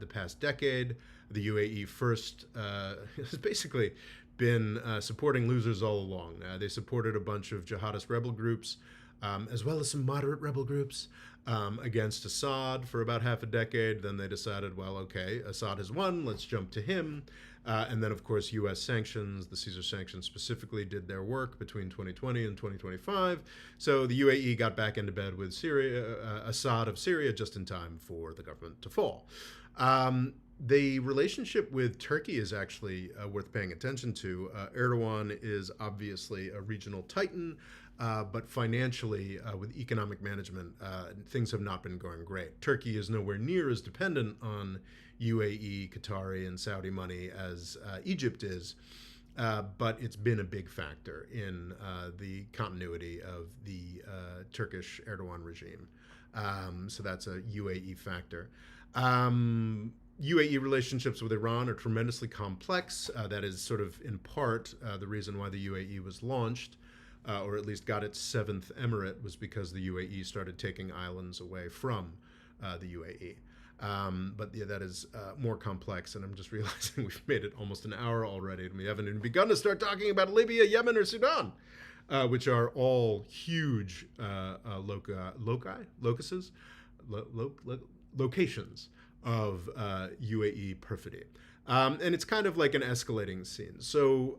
the past decade, the UAE first has basically been supporting losers all along. They supported a bunch of jihadist rebel groups, as well as some moderate rebel groups, against Assad for about half a decade. Then they decided, well, okay, Assad has won, let's jump to him. And then, of course, U.S. sanctions, the Caesar sanctions specifically, did their work between 2020 and 2025. So the UAE got back into bed with Assad of Syria just in time for the government to fall. The relationship with Turkey is actually worth paying attention to. Erdogan is obviously a regional titan, but financially, with economic management, things have not been going great. Turkey is nowhere near as dependent on UAE, Qatari, and Saudi money as Egypt is, but it's been a big factor in the continuity of the Turkish Erdogan regime. So that's a UAE factor. UAE relationships with Iran are tremendously complex. That is sort of in part the reason why the UAE was launched, or at least got its seventh emirate, was because the UAE started taking islands away from the UAE. But yeah, that is more complex, and I'm just realizing we've made it almost an hour already, and we haven't even begun to start talking about Libya, Yemen, or Sudan, which are all huge locations of UAE perfidy. And it's kind of like an escalating scene. So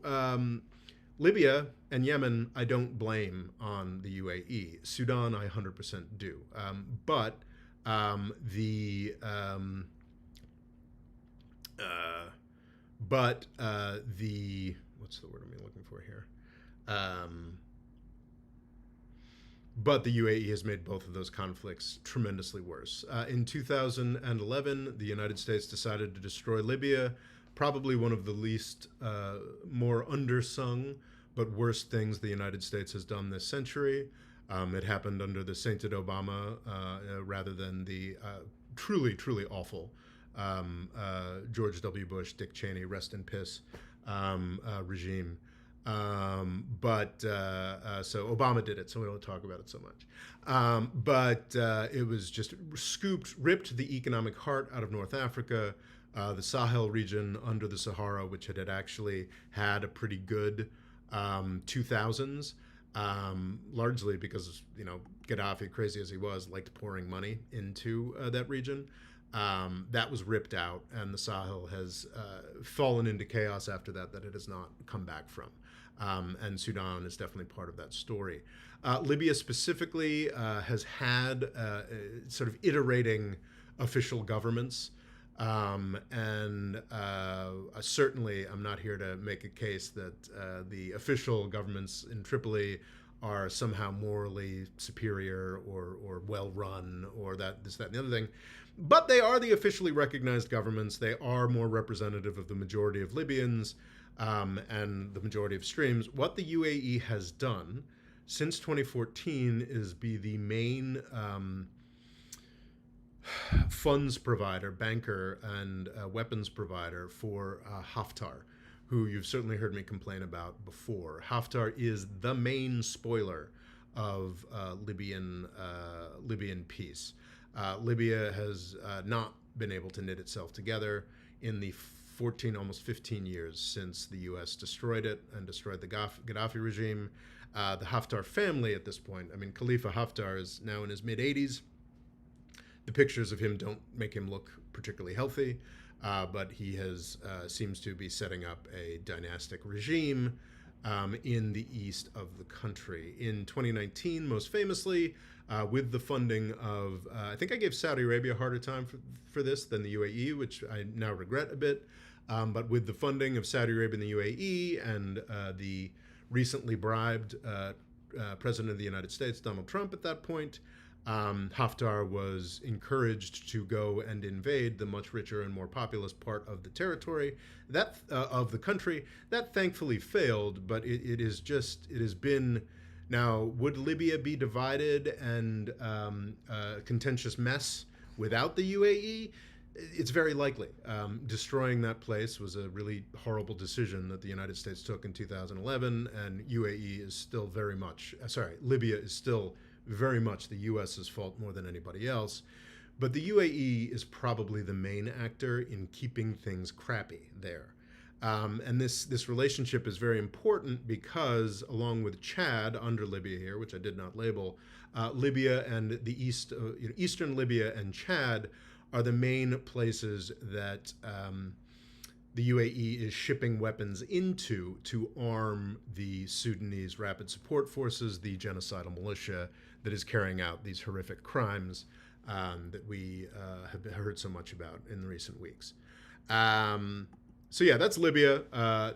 Libya and Yemen, I don't blame on the UAE. Sudan, I 100% do. But the uh, the what's the word I'm looking for here? Um, but the UAE has made both of those conflicts tremendously worse. In 2011, the United States decided to destroy Libya, probably one of the least, more undersung, but worst things the United States has done this century. It happened under the sainted Obama rather than the truly, truly awful George W. Bush, Dick Cheney, rest in piss regime. So Obama did it, so we don't talk about it so much. It was just ripped the economic heart out of North Africa, the Sahel region under the Sahara, which had actually had a pretty good 2000s, largely because, Gaddafi, crazy as he was, liked pouring money into that region. That was ripped out, and the Sahel has fallen into chaos after that it has not come back from. And Sudan is definitely part of that story. Libya specifically has had sort of iterating official governments. Certainly, I'm not here to make a case that the official governments in Tripoli are somehow morally superior or well run or this, that, and the other thing. But they are the officially recognized governments. They are more representative of the majority of Libyans and the majority of streams. What the UAE has done since 2014 is be the main funds provider, banker, and weapons provider for Haftar, who you've certainly heard me complain about before. Haftar is the main spoiler of Libyan peace. Libya has not been able to knit itself together in the 14, almost 15 years since the U.S. destroyed it and destroyed the Gaddafi regime. The Haftar family at this point, Khalifa Haftar is now in his mid-80s. The pictures of him don't make him look particularly healthy, but he has seems to be setting up a dynastic regime in the east of the country. In 2019, most famously, with the funding of, I think I gave Saudi Arabia a harder time for this than the UAE, which I now regret a bit. But with the funding of Saudi Arabia and the UAE and the recently bribed President of the United States, Donald Trump, at that point, Haftar was encouraged to go and invade the much richer and more populous part of the territory of the country. That thankfully failed, but it has been. Now, would Libya be divided and a contentious mess without the UAE? It's very likely. Destroying that place was a really horrible decision that the United States took in 2011, and Libya is still very much the U.S.'s fault more than anybody else. But the UAE is probably the main actor in keeping things crappy there. And this relationship is very important because, along with Chad under Libya here, which I did not label, Libya and the eastern Libya and Chad are the main places that the UAE is shipping weapons into to arm the Sudanese Rapid Support Forces, the genocidal militia that is carrying out these horrific crimes that we have heard so much about in the recent weeks. So yeah, that's Libya.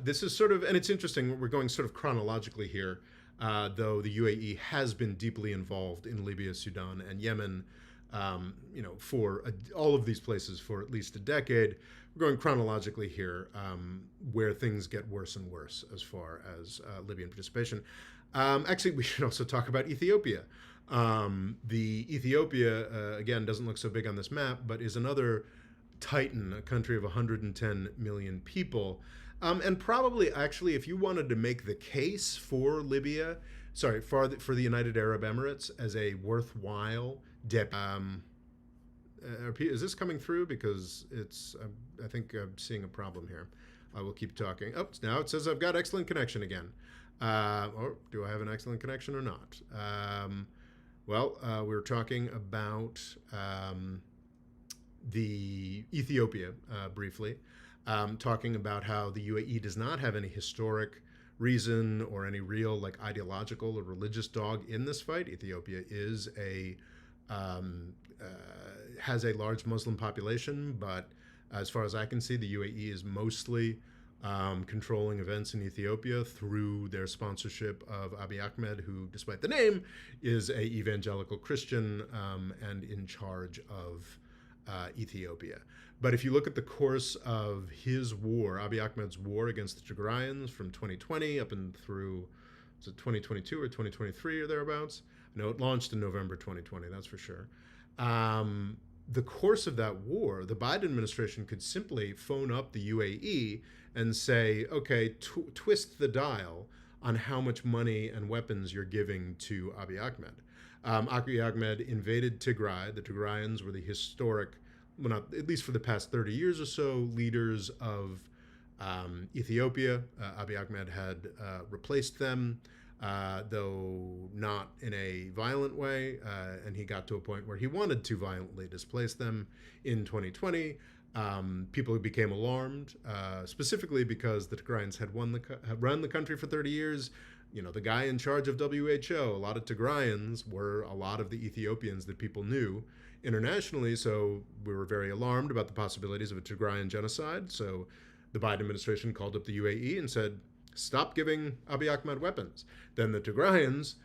This is sort of, and it's interesting, we're going sort of chronologically here, though the UAE has been deeply involved in Libya, Sudan, and Yemen, for all of these places for at least a decade. We're going chronologically here, where things get worse and worse as far as Libyan participation. Actually, we should also talk about Ethiopia. The Ethiopia, again, doesn't look so big on this map, but is another titan, a country of 110 million people. And probably, actually, if you wanted to make the case for for the United Arab Emirates as a worthwhile is this coming through? Because I think I'm seeing a problem here. I will keep talking. Oh, now it says I've got excellent connection again. Or do I have an excellent connection or not? We're talking about the Ethiopia briefly, talking about how the UAE does not have any historic reason or any real like ideological or religious dog in this fight. Ethiopia is um, uh, has a large Muslim population, but as far as I can see, the UAE is mostly controlling events in Ethiopia through their sponsorship of Abiy Ahmed, who, despite the name, is a evangelical Christian and in charge of Ethiopia. But if you look at the course of his war, Abiy Ahmed's war against the Tigrayans from 2020 up and through, was it 2022 or 2023 or thereabouts? No, it launched in November 2020, that's for sure. The course of that war, the Biden administration could simply phone up the UAE and say, okay, twist the dial on how much money and weapons you're giving to Abiy Ahmed. Abiy Ahmed invaded Tigray. The Tigrayans were the historic, well, not, at least for the past 30 years or so, leaders of Ethiopia. Abiy Ahmed had replaced them, though not in a violent way, and he got to a point where he wanted to violently displace them in 2020. People became alarmed, specifically because the Tigrayans had run the country for 30 years. You know, the guy in charge of WHO, a lot of Tigrayans were a lot of the Ethiopians that people knew internationally, so we were very alarmed about the possibilities of a Tigrayan genocide. So the Biden administration called up the UAE and said, stop giving Abiy Ahmed weapons. Then the Tigrayans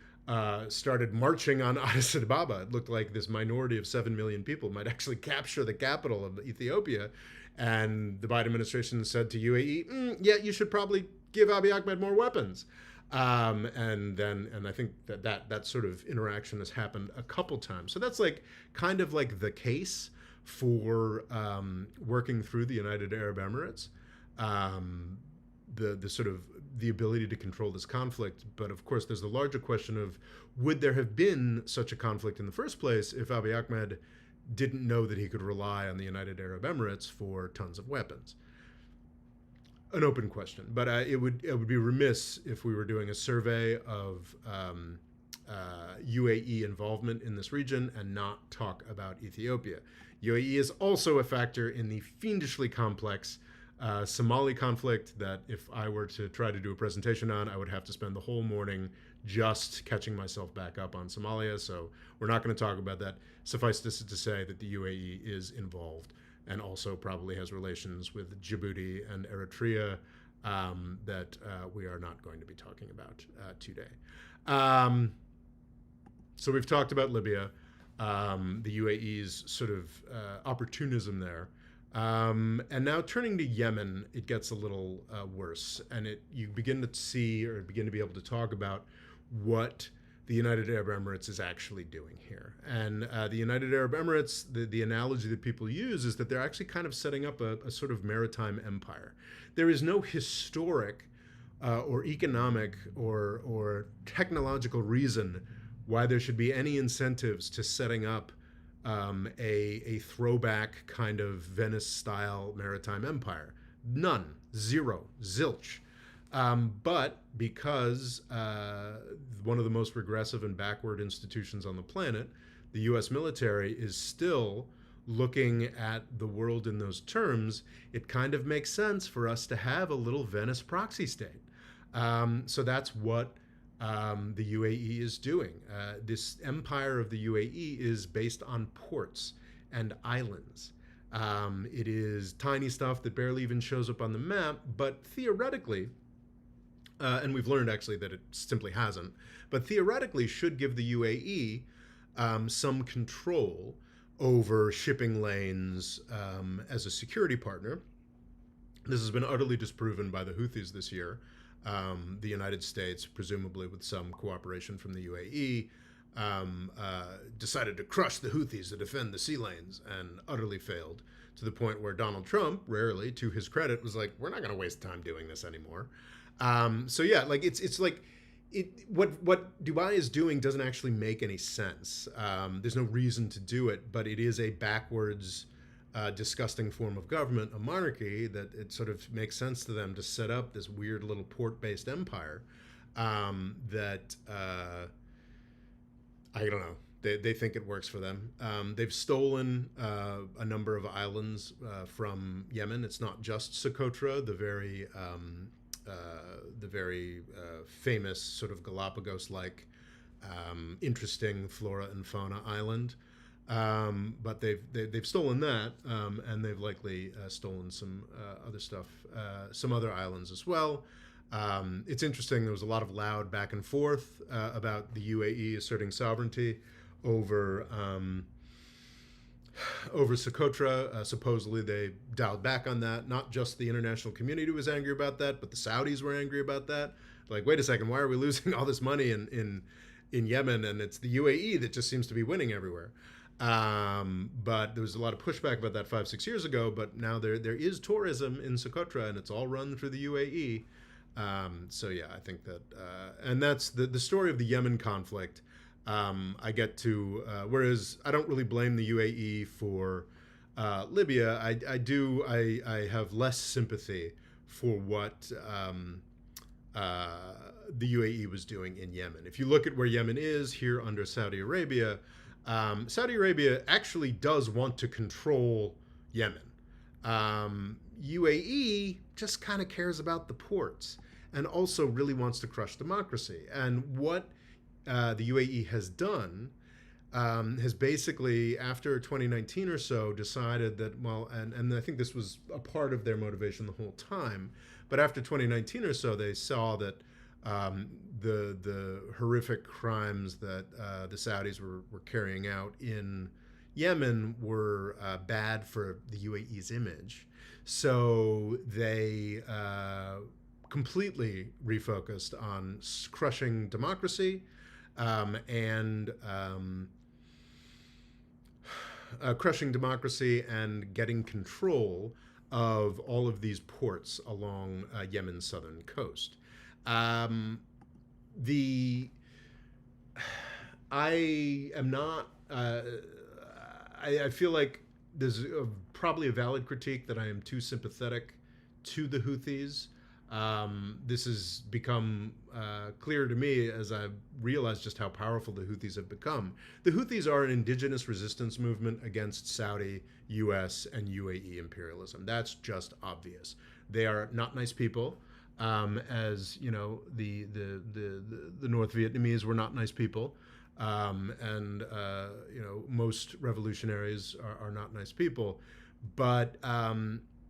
started marching on Addis Ababa. It looked like this minority of 7 million people might actually capture the capital of Ethiopia. And the Biden administration said to UAE, yeah, you should probably give Abiy Ahmed more weapons. And I think that sort of interaction has happened a couple times. So that's like kind of like the case for working through the United Arab Emirates. The sort of the ability to control this conflict. But of course, there's the larger question of, would there have been such a conflict in the first place if Abiy Ahmed didn't know that he could rely on the United Arab Emirates for tons of weapons? An open question, but it would be remiss if we were doing a survey of UAE involvement in this region and not talk about Ethiopia. UAE is also a factor in the fiendishly complex Somali conflict that if I were to try to do a presentation on, I would have to spend the whole morning just catching myself back up on Somalia. So we're not going to talk about that. Suffice this to say that the UAE is involved and also probably has relations with Djibouti and Eritrea that we are not going to be talking about today. So we've talked about Libya, the UAE's sort of opportunism there. And now turning to Yemen, it gets a little worse, and you begin to see or begin to be able to talk about what the United Arab Emirates is actually doing here. And the United Arab Emirates, the analogy that people use is that they're actually kind of setting up a sort of maritime empire. There is no historic or economic or technological reason why there should be any incentives to setting up a throwback kind of Venice-style maritime empire. None. Zero. Zilch. But because one of the most regressive and backward institutions on the planet, the U.S. military is still looking at the world in those terms, it kind of makes sense for us to have a little Venice proxy state. So that's what the UAE is doing. This empire of the UAE is based on ports and islands. It is tiny stuff that barely even shows up on the map, but theoretically, and we've learned actually that it simply hasn't, but theoretically should give the UAE some control over shipping lanes as a security partner. This has been utterly disproven by the Houthis this year. The United States, presumably with some cooperation from the UAE, decided to crush the Houthis to defend the sea lanes and utterly failed, to the point where Donald Trump, rarely to his credit, was like, we're not going to waste time doing this anymore. So yeah, like it's like what Dubai is doing doesn't actually make any sense. There's no reason to do it, but it is a backwards, disgusting form of government, a monarchy, that it sort of makes sense to them to set up this weird little port-based empire that I don't know. They think it works for them. They've stolen a number of islands from Yemen. It's not just Socotra, the very the very famous sort of Galapagos-like interesting flora and fauna island. But they've stolen that, and they've likely stolen some other stuff, some other islands as well. It's interesting. There was a lot of loud back and forth about the UAE asserting sovereignty over Socotra. Supposedly, they dialed back on that. Not just the international community was angry about that, but the Saudis were angry about that. Like, wait a second, why are we losing all this money in Yemen, and it's the UAE that just seems to be winning everywhere? But there was a lot of pushback about that 5-6 years ago. But now there is tourism in Socotra, and it's all run through the UAE. So yeah, I think that, and that's the story of the Yemen conflict. I get to, whereas I don't really blame the UAE for Libya. I have less sympathy for what the UAE was doing in Yemen. If you look at where Yemen is here under Saudi Arabia, Saudi Arabia actually does want to control Yemen. UAE just kind of cares about the ports and also really wants to crush democracy. And what the UAE has done has basically, after 2019 or so, decided that, well, and I think this was a part of their motivation the whole time, but after 2019 or so, they saw that the horrific crimes that the Saudis were carrying out in Yemen were bad for the UAE's image. So they completely refocused on crushing democracy and getting control of all of these ports along Yemen's southern coast. I am not. I feel like there's probably a valid critique that I am too sympathetic to the Houthis. This has become clear to me as I've realized just how powerful the Houthis have become. The Houthis are an indigenous resistance movement against Saudi, U.S., and UAE imperialism. That's just obvious. They are not nice people. As you know, the North Vietnamese were not nice people, and you know, most revolutionaries are not nice people, but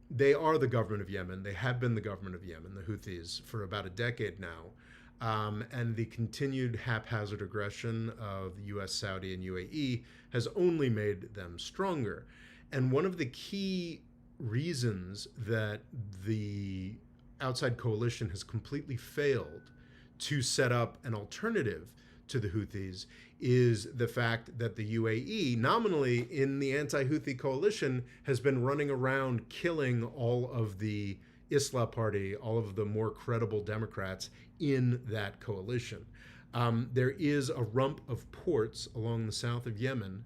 they are the government of Yemen. They have been the government of Yemen, the Houthis, for about a decade now, and the continued haphazard aggression of the U.S., Saudi, and UAE has only made them stronger. And one of the key reasons that the outside coalition has completely failed to set up an alternative to the Houthis is the fact that the UAE, nominally in the anti-Houthi coalition, has been running around killing all of the Islah Party, all of the more credible Democrats in that coalition. There is a rump of ports along the south of Yemen,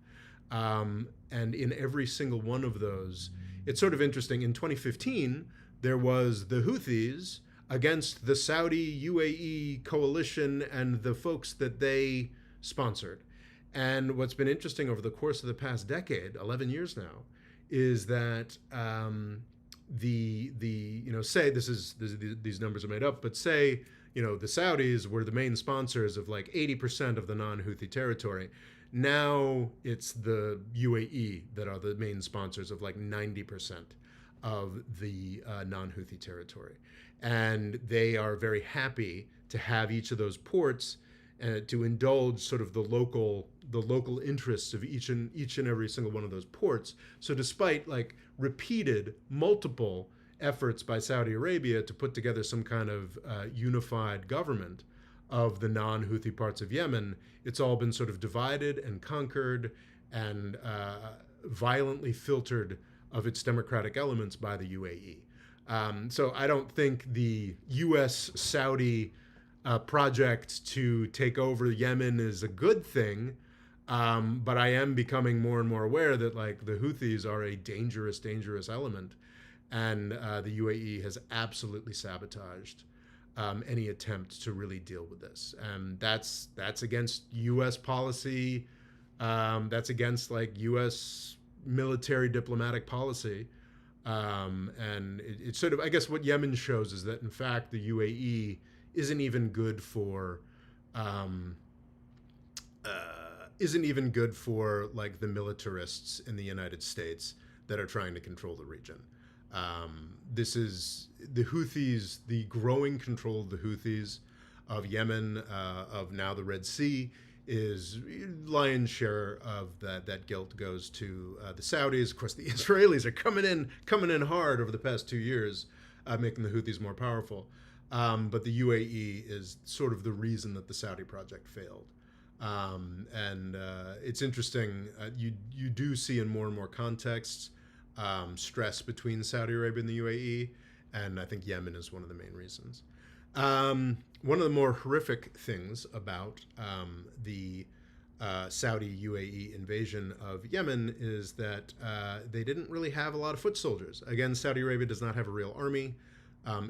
and in every single one of those, it's sort of interesting. In 2015, there was the Houthis against the Saudi UAE coalition and the folks that they sponsored. And what's been interesting over the course of the past decade, 11 years now, is that say these numbers are made up, but say, you know, the Saudis were the main sponsors of like 80% of the non-Houthi territory. Now it's the UAE that are the main sponsors of like 90% of the non-Houthi territory. And they are very happy to have each of those ports to indulge sort of the local interests of each and every single one of those ports. So despite like repeated multiple efforts by Saudi Arabia to put together some kind of unified government of the non-Houthi parts of Yemen, it's all been sort of divided and conquered and violently filtered of its democratic elements by the UAE. So I don't think the U.S.-Saudi project to take over Yemen is a good thing, but I am becoming more and more aware that like the Houthis are a dangerous, dangerous element, and the UAE has absolutely sabotaged any attempt to really deal with this, and that's against U.S. policy. That's against like U.S. military diplomatic policy. And it's sort of, I guess, what Yemen shows is that in fact the UAE isn't even good for um, isn't even good for like the militarists in the United States that are trying to control the region. This is the Houthis, the growing control of the Houthis of Yemen, of now the Red Sea, is lion's share of that guilt goes to the Saudis. Of course, the Israelis are coming in hard over the past 2 years, making the Houthis more powerful. But the UAE is sort of the reason that the Saudi project failed. And it's interesting. You do see in more and more contexts stress between Saudi Arabia and the UAE, and I think Yemen is one of the main reasons. One of the more horrific things about the Saudi UAE invasion of Yemen is that they didn't really have a lot of foot soldiers. Again, Saudi Arabia does not have a real army.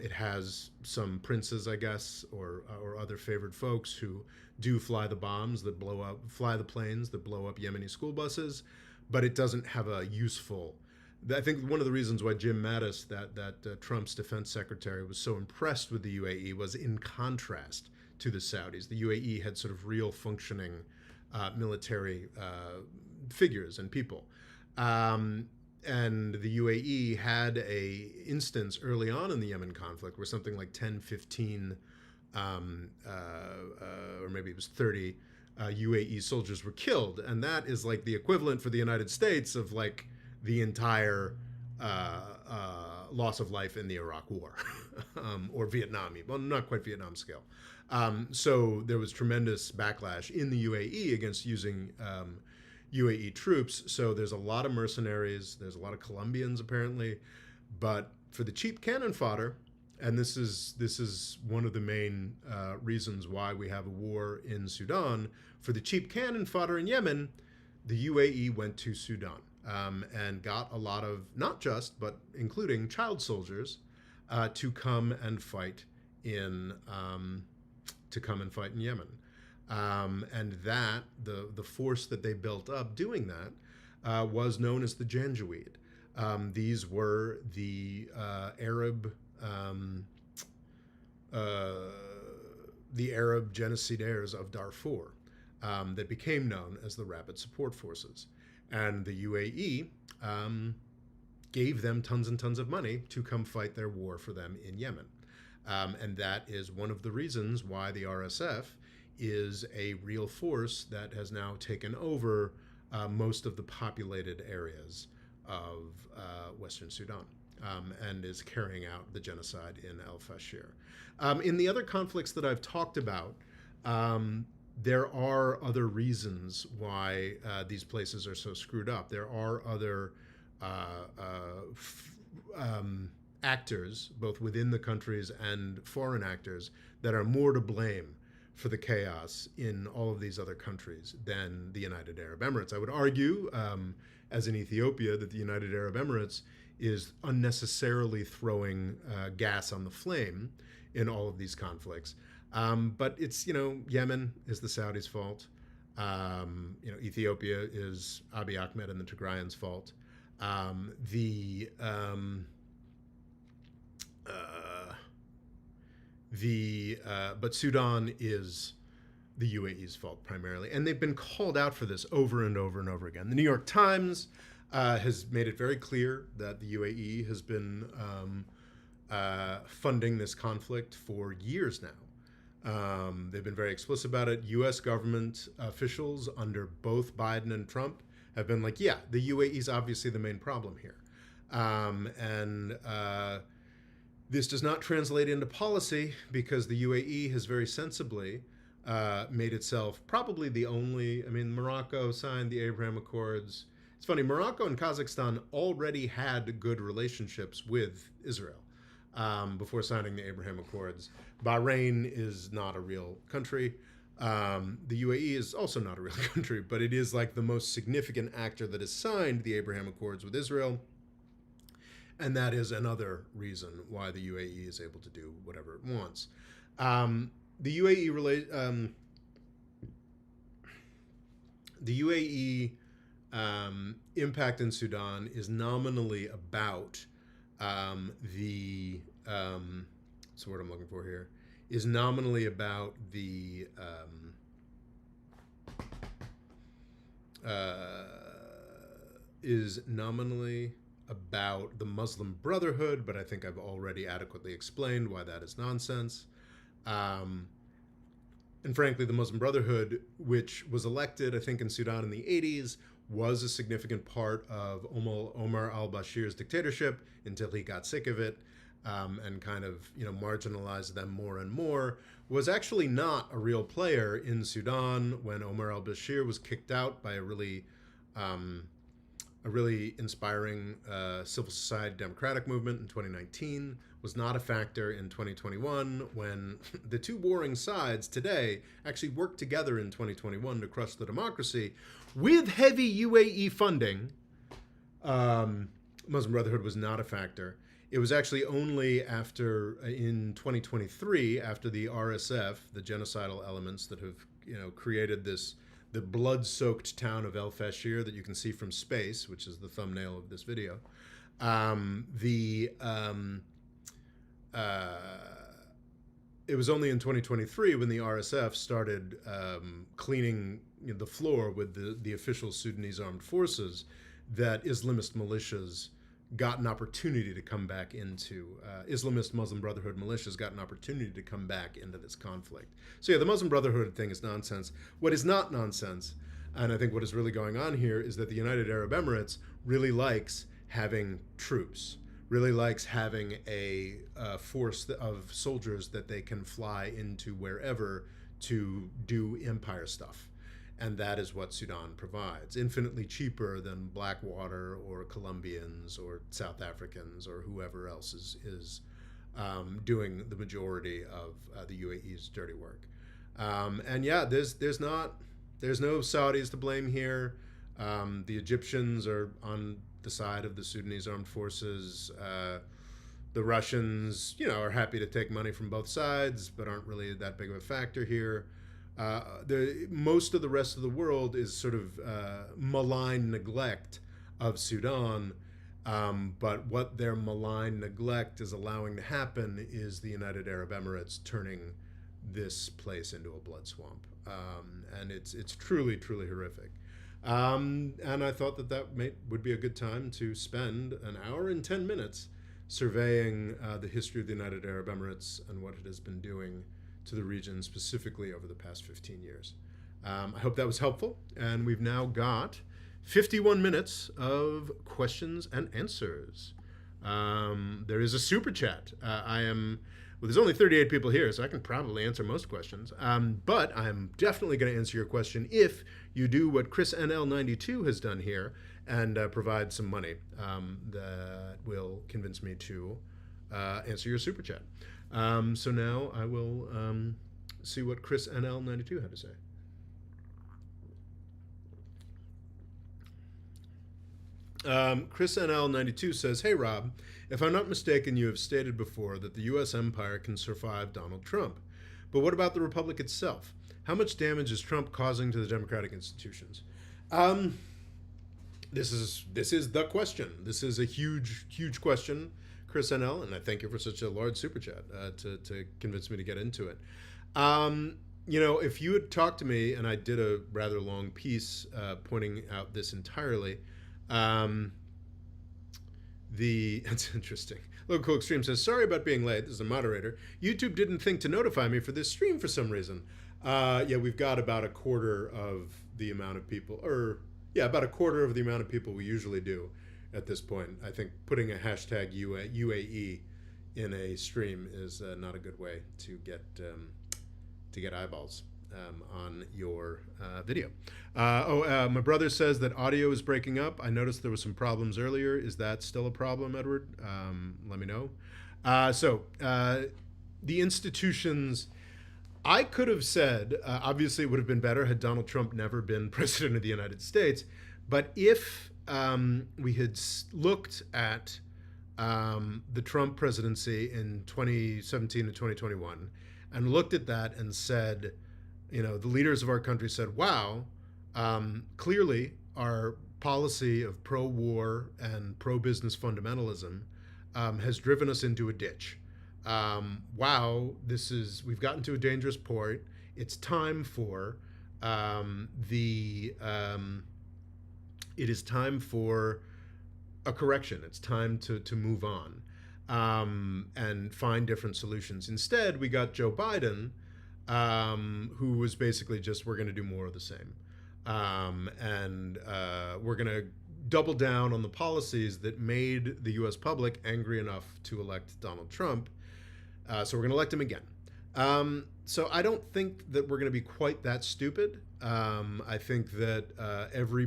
It has some princes, I guess, or other favored folks who do fly the bombs that blow up, fly the planes that blow up Yemeni school buses, but it doesn't have a useful. I think one of the reasons why Jim Mattis, that Trump's defense secretary, was so impressed with the UAE was in contrast to the Saudis. The UAE had sort of real functioning military figures and people. And the UAE had a instance early on in the Yemen conflict where something like 10, 15, or maybe it was 30 UAE soldiers were killed. And that is like the equivalent for the United States of like the entire loss of life in the Iraq War or Vietnam, well, not quite Vietnam scale. So there was tremendous backlash in the UAE against using UAE troops. So there's a lot of mercenaries. There's a lot of Colombians apparently, but for the cheap cannon fodder, and this is one of the main reasons why we have a war in Sudan. For the cheap cannon fodder in Yemen, the UAE went to Sudan and got a lot of, not just, but including child soldiers to come and fight in Yemen. And that the force that they built up doing that was known as the Janjaweed. These were the Arab genocidaires of Darfur that became known as the Rapid Support Forces. And the UAE gave them tons and tons of money to come fight their war for them in Yemen. And that is one of the reasons why the RSF is a real force that has now taken over most of the populated areas of Western Sudan and is carrying out the genocide in El Fasher. In the other conflicts that I've talked about, there are other reasons why these places are so screwed up. There are other actors, both within the countries and foreign actors, that are more to blame for the chaos in all of these other countries than the United Arab Emirates. I would argue, as in Ethiopia, that the United Arab Emirates is unnecessarily throwing gas on the flame in all of these conflicts. But it's, Yemen is the Saudis' fault. Ethiopia is Abiy Ahmed and the Tigrayans' fault. But Sudan is the UAE's fault primarily, and they've been called out for this over and over and over again. The New York Times has made it very clear that the UAE has been funding this conflict for years now. They've been very explicit about it. U.S. government officials under both Biden and Trump have been like, yeah, the UAE is obviously the main problem here. This does not translate into policy because the UAE has very sensibly made itself probably the only, Morocco signed the Abraham Accords. It's funny, Morocco and Kazakhstan already had good relationships with Israel before signing the Abraham Accords. Bahrain is not a real country. The UAE is also not a real country, but it is like the most significant actor that has signed the Abraham Accords with Israel. And that is another reason why the UAE is able to do whatever it wants. The UAE impact in Sudan is nominally about The what's the word I'm looking for here, is nominally about the Muslim Brotherhood, but I think I've already adequately explained why that is nonsense. And frankly, the Muslim Brotherhood, which was elected, I think, in Sudan in the 80s, was a significant part of Omar al-Bashir's dictatorship until he got sick of it, and kind of, marginalized them more and more, was actually not a real player in Sudan when Omar al-Bashir was kicked out by a really inspiring civil society democratic movement in 2019, was not a factor in 2021 when the two warring sides today actually worked together in 2021 to crush the democracy with heavy UAE funding. Muslim Brotherhood was not a factor. It was actually only in 2023, after the RSF, the genocidal elements that have, created the blood-soaked town of El Fashir that you can see from space, which is the thumbnail of this video. It was only in 2023 when the RSF started cleaning the floor with the official Sudanese armed forces that Islamist militias got an opportunity to come back into, Islamist Muslim Brotherhood militias got an opportunity to come back into this conflict. So yeah, the Muslim Brotherhood thing is nonsense. What is not nonsense, and I think what is really going on here, is that the United Arab Emirates really likes having troops, really likes having a force of soldiers that they can fly into wherever to do empire stuff. And that is what Sudan provides. Infinitely cheaper than Blackwater or Colombians or South Africans or whoever else is doing the majority of the UAE's dirty work. And yeah, there's no Saudis to blame here. The Egyptians are on the side of the Sudanese armed forces. The Russians, are happy to take money from both sides, but aren't really that big of a factor here. Most of the rest of the world is sort of malign neglect of Sudan, but what their malign neglect is allowing to happen is the United Arab Emirates turning this place into a blood swamp, and it's truly, truly horrific. And I thought that would be a good time to spend an hour and 10 minutes surveying the history of the United Arab Emirates and what it has been doing to the region specifically over the past 15 years. I hope that was helpful, and we've now got 51 minutes of questions and answers. There is a super chat. There's only 38 people here, so I can probably answer most questions, but I'm definitely going to answer your question if you do what Chris NL92 has done here and provide some money that will convince me to answer your super chat. So now I will see what Chris NL92 had to say. Chris NL92 says, "Hey Rob, if I'm not mistaken, you have stated before that the U.S. empire can survive Donald Trump. But what about the republic itself? How much damage is Trump causing to the democratic institutions?" This is the question. This is a huge, huge question, Chris NL, and I thank you for such a large super chat to convince me to get into it. If you had talked to me, and I did a rather long piece pointing out this entirely, it's interesting. Local Extreme says, "Sorry about being late. This is a moderator. YouTube didn't think to notify me for this stream for some reason." Yeah, we've got about a quarter of the amount of people, about a quarter of the amount of people we usually do at this point. I think putting a hashtag UAE in a stream is not a good way to get eyeballs on your video. My brother says that audio is breaking up. I noticed there were some problems earlier. Is that still a problem, Edward? Let me know. The institutions, I could have said, obviously it would have been better had Donald Trump never been president of the United States, but if we had looked at the Trump presidency in 2017 and 2021 and looked at that and said, the leaders of our country said, wow, clearly our policy of pro-war and pro-business fundamentalism has driven us into a ditch. Wow, we've gotten to a dangerous point. It's time for it is time for a correction. It's time to move on and find different solutions. Instead, we got Joe Biden, who was basically just, we're going to do more of the same. And we're going to double down on the policies that made the US public angry enough to elect Donald Trump. So we're going to elect him again. So I don't think that we're going to be quite that stupid. I think that every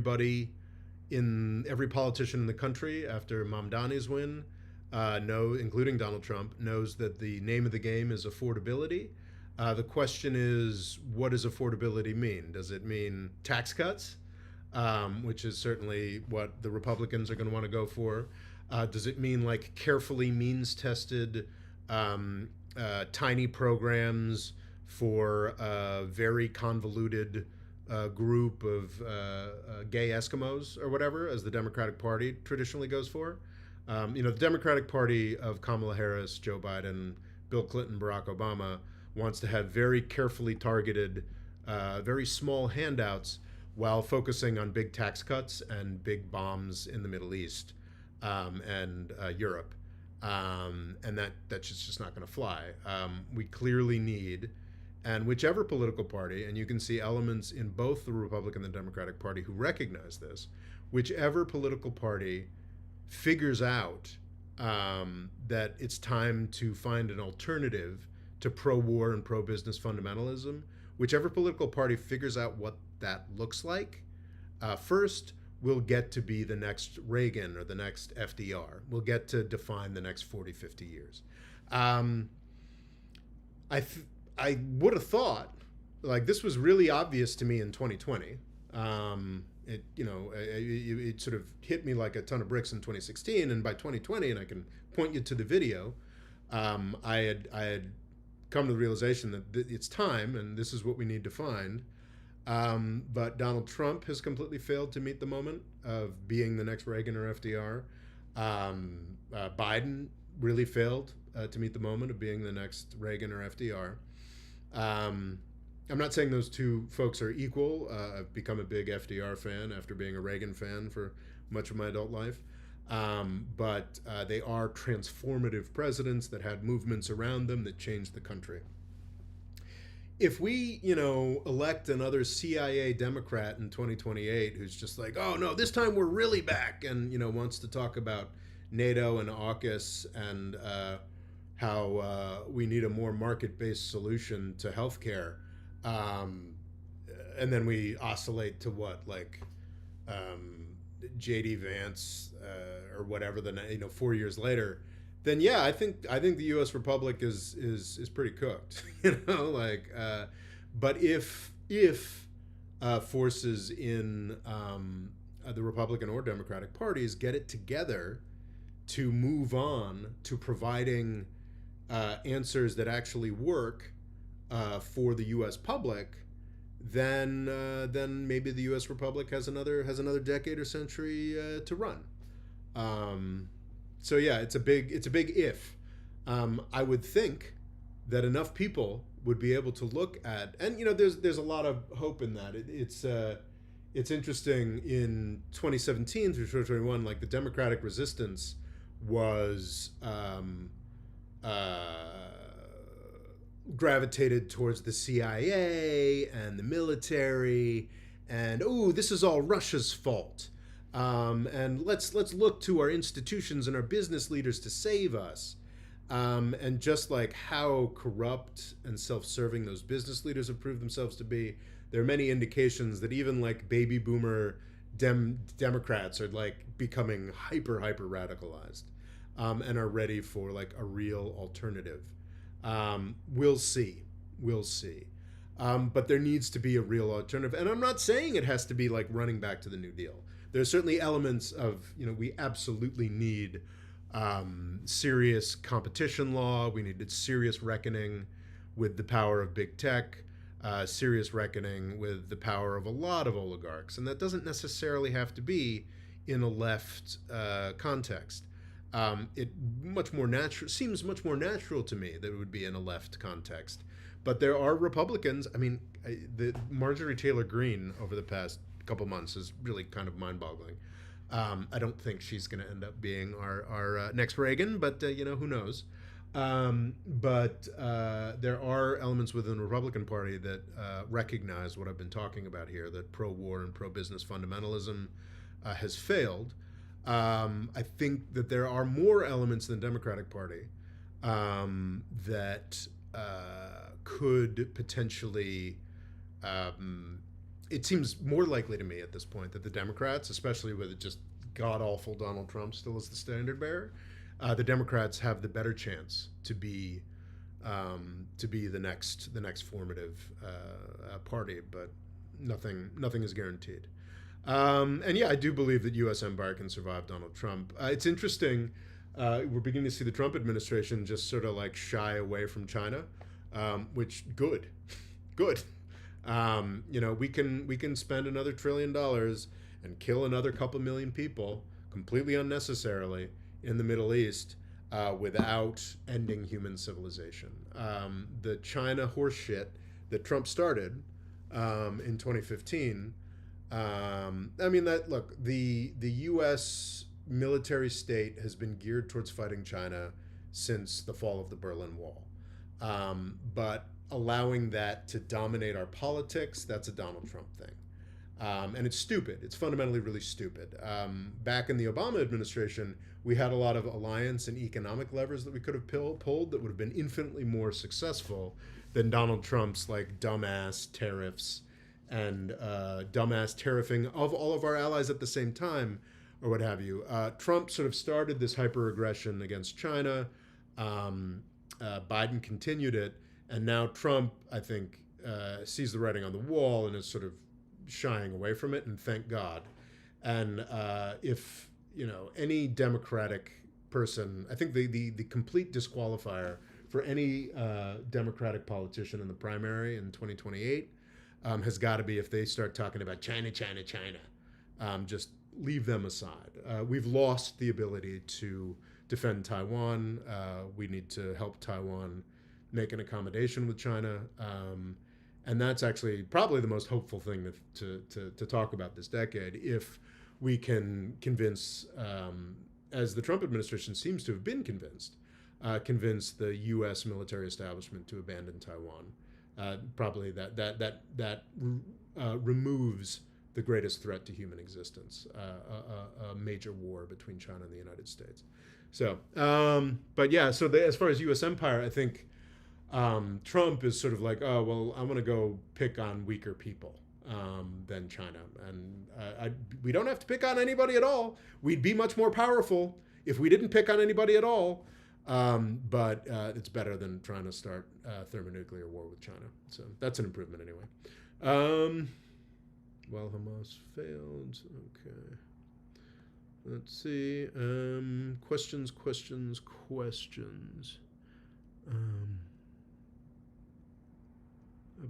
politician in the country after Mamdani's win, including Donald Trump, knows that the name of the game is affordability. The question is, what does affordability mean? Does it mean tax cuts, which is certainly what the Republicans are going to want to go for? Does it mean like carefully means-tested tiny programs for a very convoluted group of gay Eskimos or whatever, as the Democratic Party traditionally goes for? The Democratic Party of Kamala Harris, Joe Biden, Bill Clinton, Barack Obama wants to have very carefully targeted, very small handouts while focusing on big tax cuts and big bombs in the Middle East and Europe. And that's just not going to fly. We clearly need, and whichever political party, and you can see elements in both the Republican and the Democratic Party who recognize this, whichever political party figures out that it's time to find an alternative to pro-war and pro-business fundamentalism, whichever political party figures out what that looks like, first, we'll get to be the next Reagan or the next FDR. We'll get to define the next 40, 50 years. I would have thought, like, this was really obvious to me in 2020. It sort of hit me like a ton of bricks in 2016, and by 2020, and I can point you to the video, I had come to the realization that it's time, and this is what we need to find. But Donald Trump has completely failed to meet the moment of being the next Reagan or FDR. Biden really failed to meet the moment of being the next Reagan or FDR. I'm not saying those two folks are equal. I've become a big FDR fan after being a Reagan fan for much of my adult life. But they are transformative presidents that had movements around them that changed the country. If we, elect another CIA Democrat in 2028 who's just like, oh no, this time we're really back, and wants to talk about NATO and AUKUS and how we need a more market-based solution to healthcare, and then we oscillate to what, like J.D. Vance or whatever, 4 years later, then yeah, I think the U.S. Republic is pretty cooked, but if forces in the Republican or Democratic parties get it together to move on to providing answers that actually work for the U.S. public, then maybe the U.S. Republic has another decade or century to run. So yeah, it's a big if. I would think that enough people would be able to look at, and there's a lot of hope in that. It's interesting, in 2017 through 2021, like the Democratic resistance was gravitated towards the CIA and the military, and this is all Russia's fault. And let's look to our institutions and our business leaders to save us. And just like how corrupt and self-serving those business leaders have proved themselves to be, there are many indications that even like baby boomer Democrats are like becoming hyper radicalized, and are ready for like a real alternative. We'll see. But there needs to be a real alternative. And I'm not saying it has to be like running back to the New Deal. There's certainly elements of, we absolutely need serious competition law. We needed serious reckoning with the power of big tech, serious reckoning with the power of a lot of oligarchs. And that doesn't necessarily have to be in a left context. it seems much more natural to me that it would be in a left context. But there are Republicans. I mean, the Marjorie Taylor Greene over the past couple months is really kind of mind-boggling. I don't think she's going to end up being our next Reagan, but who knows? But there are elements within the Republican Party that recognize what I've been talking about here, that pro-war and pro-business fundamentalism has failed. I think that there are more elements than the Democratic Party that could potentially. It seems more likely to me at this point that the Democrats, especially with just god-awful Donald Trump still as the standard bearer, the Democrats have the better chance to be the next formative party, but nothing is guaranteed. And yeah, I do believe that U.S. empire can survive Donald Trump. It's interesting. We're beginning to see the Trump administration just sort of like shy away from China, which good. We can spend another $1 trillion and kill another couple million people completely unnecessarily in the Middle East without ending human civilization. The China horseshit that Trump started in 2015. The U.S. military state has been geared towards fighting China since the fall of the Berlin Wall. But allowing that to dominate our politics, that's a Donald Trump thing. And it's stupid. It's fundamentally really stupid. Back in the Obama administration, we had a lot of alliance and economic levers that we could have pulled that would have been infinitely more successful than Donald Trump's like dumbass tariffs and dumbass tariffing of all of our allies at the same time, or what have you. Trump sort of started this hyper-aggression against China. Biden continued it. And now Trump, I think, sees the writing on the wall and is sort of shying away from it, and thank God. And if any Democratic person, I think the complete disqualifier for any Democratic politician in the primary in 2028 has got to be if they start talking about China. Just leave them aside. We've lost the ability to defend Taiwan. We need to help Taiwan make an accommodation with China. And that's actually probably the most hopeful thing to talk about this decade, if we can convince, as the Trump administration seems to have been convince the U.S. military establishment to abandon Taiwan. Probably that removes the greatest threat to human existence, a major war between China and the United States. So, as far as U.S. empire, I think Trump is sort of like, oh, well, I'm going to go pick on weaker people than China. And we don't have to pick on anybody at all. We'd be much more powerful if we didn't pick on anybody at all. But it's better than trying to start thermonuclear war with China. So that's an improvement anyway. Well, Hamas failed. Okay. Let's see. Questions.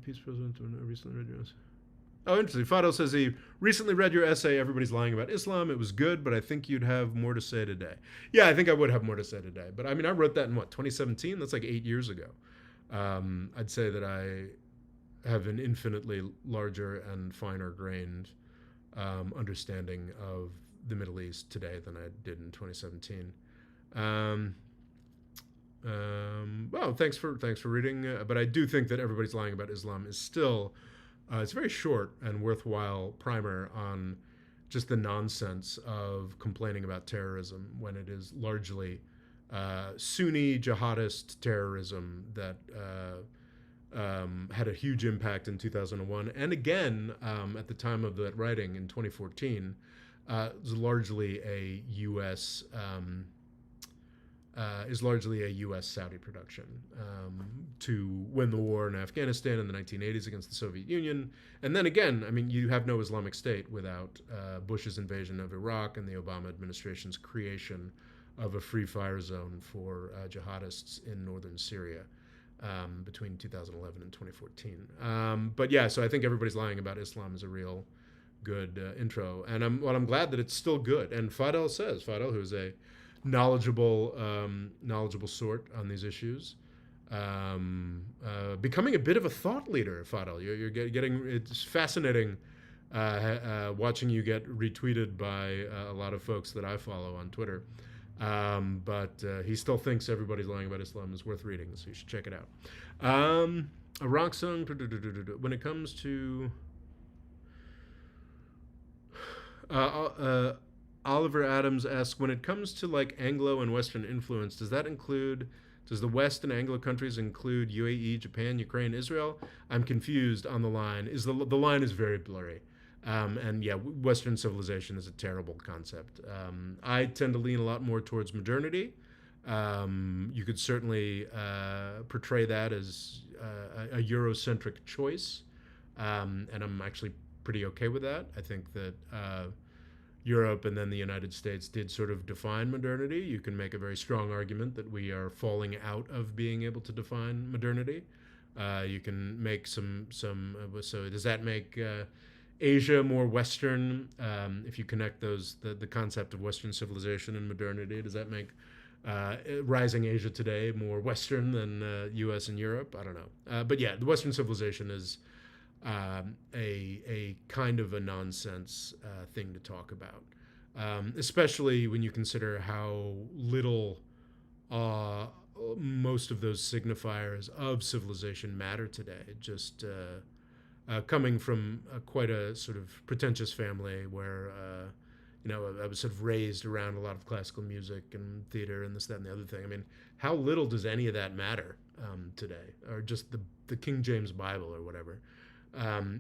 Peace President recently read your essay. Oh, interesting. Fado says he recently read your essay, Everybody's Lying About Islam. It was good, but I think you'd have more to say today. Yeah, I think I would have more to say today. But I mean, I wrote that in 2017? That's like 8 years ago. I'd say that I have an infinitely larger and finer grained understanding of the Middle East today than I did in 2017. Well, thanks for reading. But I do think that Everybody's Lying About Islam is still, it's a very short and worthwhile primer on just the nonsense of complaining about terrorism when it is largely Sunni jihadist terrorism that had a huge impact in 2001, and again at the time of that writing in 2014, was largely a U.S. Saudi production to win the war in Afghanistan in the 1980s against the Soviet Union. And then again, I mean, you have no Islamic State without Bush's invasion of Iraq and the Obama administration's creation of a free fire zone for jihadists in northern Syria between 2011 and 2014. But yeah, so I think Everybody's Lying About Islam is a real good intro. And I'm glad that it's still good. And Fadel, who's a knowledgeable sort on these issues. Becoming a bit of a thought leader, Fadel. You're getting, it's fascinating watching you get retweeted by a lot of folks that I follow on Twitter. But he still thinks Everybody's Lying About Islam is worth reading, so you should check it out. A rock song, when it comes to Oliver Adams asks, when it comes to like Anglo and Western influence, does the West and Anglo countries include UAE, Japan, Ukraine, Israel? I'm confused on the line. The line is very blurry. And yeah, Western civilization is a terrible concept. I tend to lean a lot more towards modernity. You could certainly portray that as a Eurocentric choice, and I'm actually pretty okay with that. I think that Europe and then the United States did sort of define modernity. You can make a very strong argument that we are falling out of being able to define modernity. You can make some so does that make Asia more Western? If you connect the concept of Western civilization and modernity, does that make rising Asia today more Western than U.S. and Europe? I don't know. But yeah, the Western civilization is a kind of a nonsense thing to talk about, especially when you consider how little most of those signifiers of civilization matter today. Just coming from quite a sort of pretentious family where I was sort of raised around a lot of classical music and theater and this, that, and the other thing. I mean, how little does any of that matter today? Or just the King James Bible or whatever.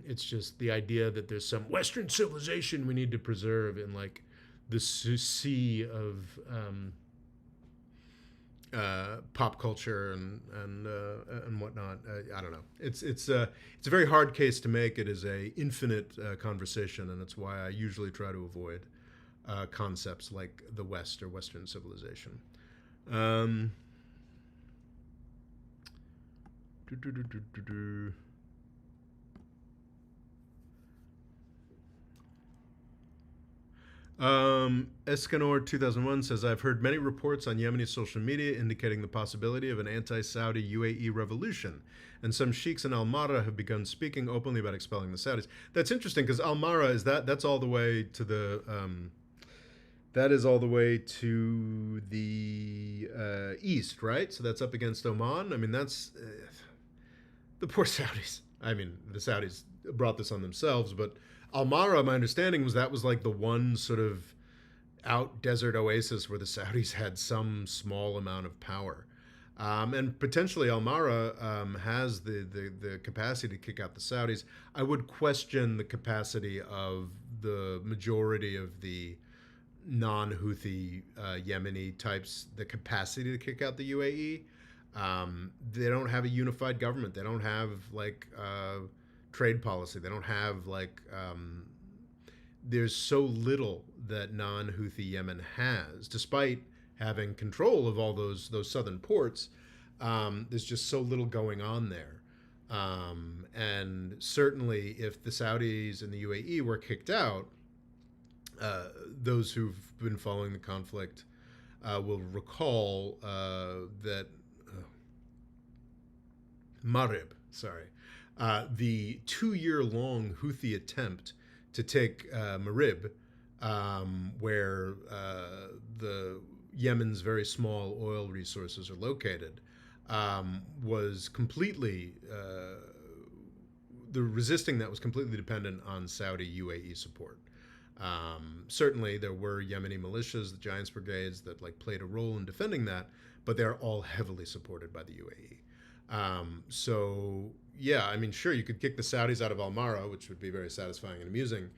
It's just the idea that there's some Western civilization we need to preserve in like the sea of pop culture and whatnot. I don't know. It's a very hard case to make. It is a infinite conversation, and it's why I usually try to avoid concepts like the West or Western civilization. Escanor 2001 says, I've heard many reports on Yemeni social media indicating the possibility of an anti-Saudi UAE revolution, and some sheiks in Al-Mara have begun speaking openly about expelling the Saudis. That's interesting because Al-Mara that's all the way to the that is all the way to the east, right? So that's up against Oman. I mean, that's the poor Saudis. I mean, the Saudis brought this on themselves, but Al-Mara, my understanding was that was like the one sort of out desert oasis where the Saudis had some small amount of power. And potentially Al-Mara has the capacity to kick out the Saudis. I would question the capacity of the majority of the non-Houthi Yemeni types, the capacity to kick out the UAE. They don't have a unified government. They don't have like trade policy. They don't have like there's so little that non-Houthi Yemen has, despite having control of all those southern ports. There's just so little going on there, and certainly if the Saudis and the UAE were kicked out, those who've been following the conflict will recall that Marib, the 2-year-long Houthi attempt to take Marib, where the Yemen's very small oil resources are located, was completely the resisting that was completely dependent on Saudi UAE support. Certainly, there were Yemeni militias, the Giants Brigades, that like played a role in defending that, but they're all heavily supported by the UAE. So yeah, I mean, sure, you could kick the Saudis out of Al-Mara, which would be very satisfying and amusing.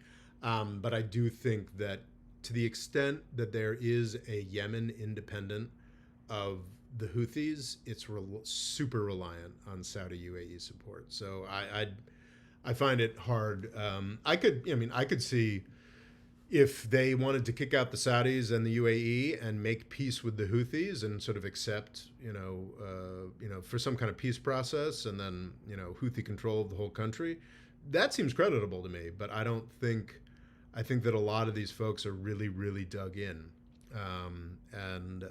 But I do think that to the extent that there is a Yemen independent of the Houthis, it's super reliant on Saudi UAE support. So I find it hard. I could see if they wanted to kick out the Saudis and the UAE and make peace with the Houthis and sort of accept, for some kind of peace process, and then, Houthi control of the whole country, that seems creditable to me. But I think that a lot of these folks are really, really dug in and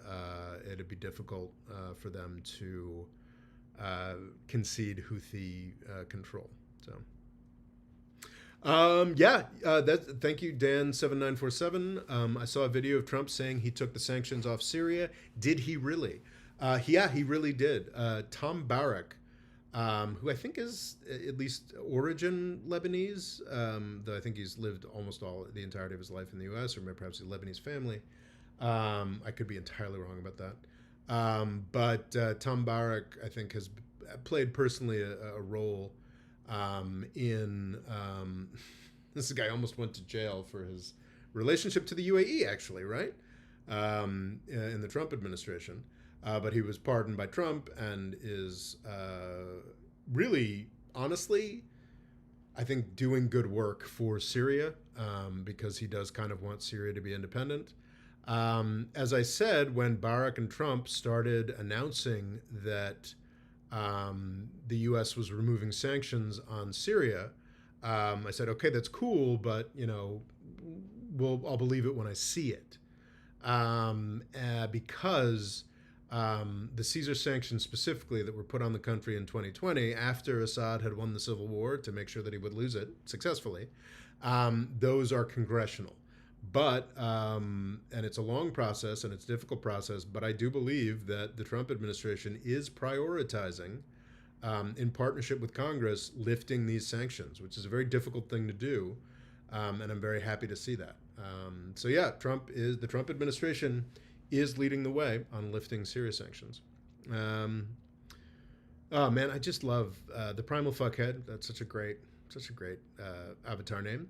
it'd be difficult for them to concede Houthi control. So. Thank you, Dan7947. I saw a video of Trump saying he took the sanctions off Syria. Did he really? Yeah, he really did. Tom Barak, who I think is at least origin Lebanese, though I think he's lived almost the entirety of his life in the U.S., or maybe perhaps a Lebanese family. I could be entirely wrong about that. But Tom Barak, I think, has played personally a role in this guy almost went to jail for his relationship to the UAE, actually, right? In the Trump administration. But he was pardoned by Trump and is really, honestly, I think doing good work for Syria because he does kind of want Syria to be independent. As I said, when Barak and Trump started announcing that the U.S. was removing sanctions on Syria, I said, okay, that's cool, but I'll believe it when I see it, because the Caesar sanctions specifically that were put on the country in 2020 after Assad had won the civil war to make sure that he would lose it successfully, those are congressional. But, and it's a long process and it's a difficult process, but I do believe that the Trump administration is prioritizing, in partnership with Congress, lifting these sanctions, which is a very difficult thing to do. And I'm very happy to see that. So yeah, the Trump administration is leading the way on lifting Syria sanctions. Oh man, I just love the Primal Fuckhead. That's such a great avatar name.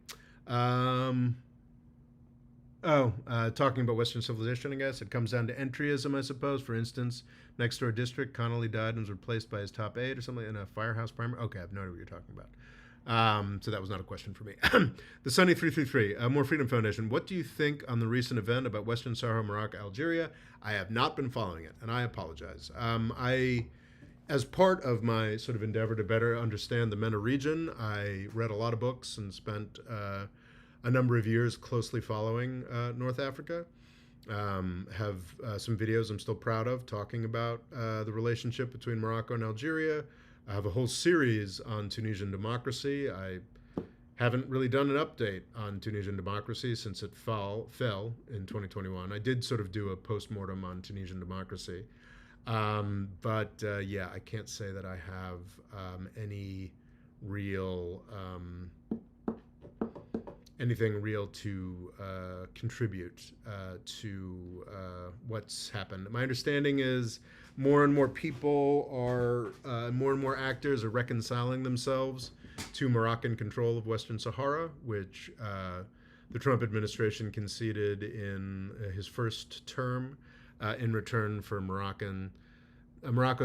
Talking about Western civilization, I guess. It comes down to entryism, I suppose. For instance, next door district, Connolly died and was replaced by his top aide or something in a firehouse primer. Okay, I have no idea what you're talking about. So that was not a question for me. The Sunny 333, More Freedom Foundation. What do you think on the recent event about Western Sahara, Morocco, Algeria? I have not been following it, and I apologize. As part of my sort of endeavor to better understand the MENA region, I read a lot of books and spent a number of years closely following North Africa. Have some videos I'm still proud of talking about the relationship between Morocco and Algeria. I have a whole series on Tunisian democracy. I haven't really done an update on Tunisian democracy since it fell in 2021. I did sort of do a post-mortem on Tunisian democracy. Yeah, I can't say that I have any real... anything real to contribute to what's happened. My understanding is more and more people are, more and more actors are reconciling themselves to Moroccan control of Western Sahara, which the Trump administration conceded in his first term in return for Morocco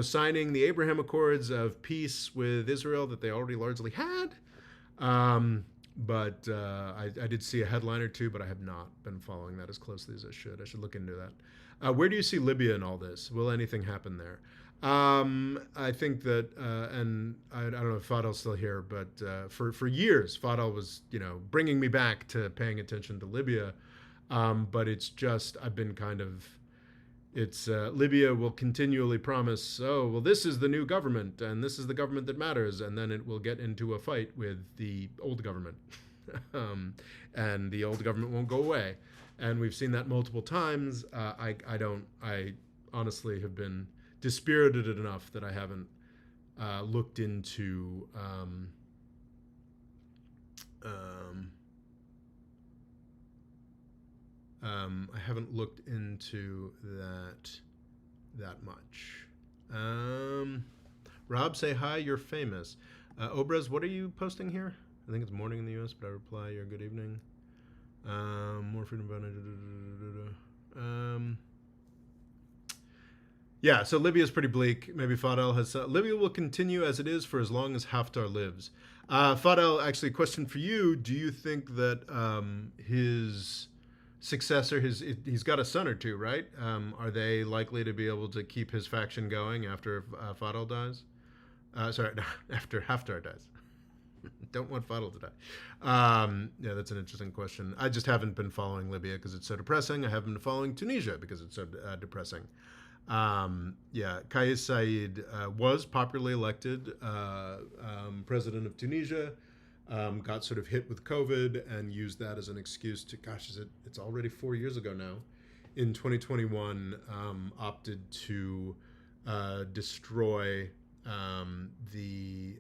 signing the Abraham Accords of peace with Israel that they already largely had. But I did see a headline or two, but I have not been following that as closely as I should. I should look into that. Where do you see Libya in all this? Will anything happen there? I think that, and I don't know if Fadl's still here, but for years, Fadl was, bringing me back to paying attention to Libya. But it's just, I've been kind of, Libya will continually promise, this is the new government and this is the government that matters, and then it will get into a fight with the old government. And the old government won't go away. And we've seen that multiple times. I honestly have been dispirited enough that I haven't looked into I haven't looked into that much. Rob, say hi, you're famous. Obraz, what are you posting here? I think it's morning in the US, but I reply, you're good evening. More freedom. Yeah, so Libya is pretty bleak. Maybe Fadl has... Libya will continue as it is for as long as Haftar lives. Fadl, actually, question for you. Do you think that his successor, he's got a son or two, right? Are they likely to be able to keep his faction going after Fadl dies? Sorry, after Haftar dies. don't want Fadl to die. Yeah, that's an interesting question. I just haven't been following Libya because it's so depressing. I haven't been following Tunisia because it's so depressing. Yeah, Kais Saied was popularly elected president of Tunisia. Got sort of hit with COVID and used that as an excuse to, gosh, it's already 4 years ago now. In 2021, opted to destroy the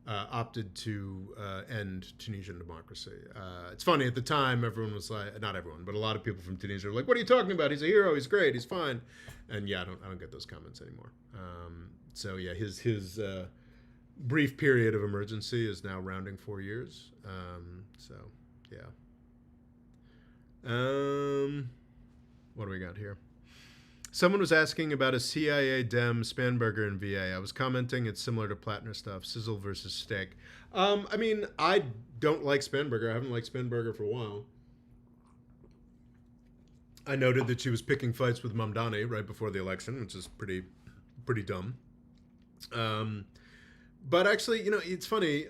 opted to end Tunisian democracy. It's funny, at the time, everyone was like, not everyone, but a lot of people from Tunisia were like, what are you talking about? He's a hero, he's great, he's fine. And yeah, I don't get those comments anymore. So yeah, his brief period of emergency is now rounding 4 years. So yeah. What do we got here? Someone was asking about a CIA Dem Spanberger in VA. I was commenting it's similar to Plattner stuff, sizzle versus steak. I mean, I don't like Spanberger. I haven't liked Spanberger for a while. I noted that she was picking fights with Mamdani right before the election, which is pretty dumb. But actually, you know, it's funny.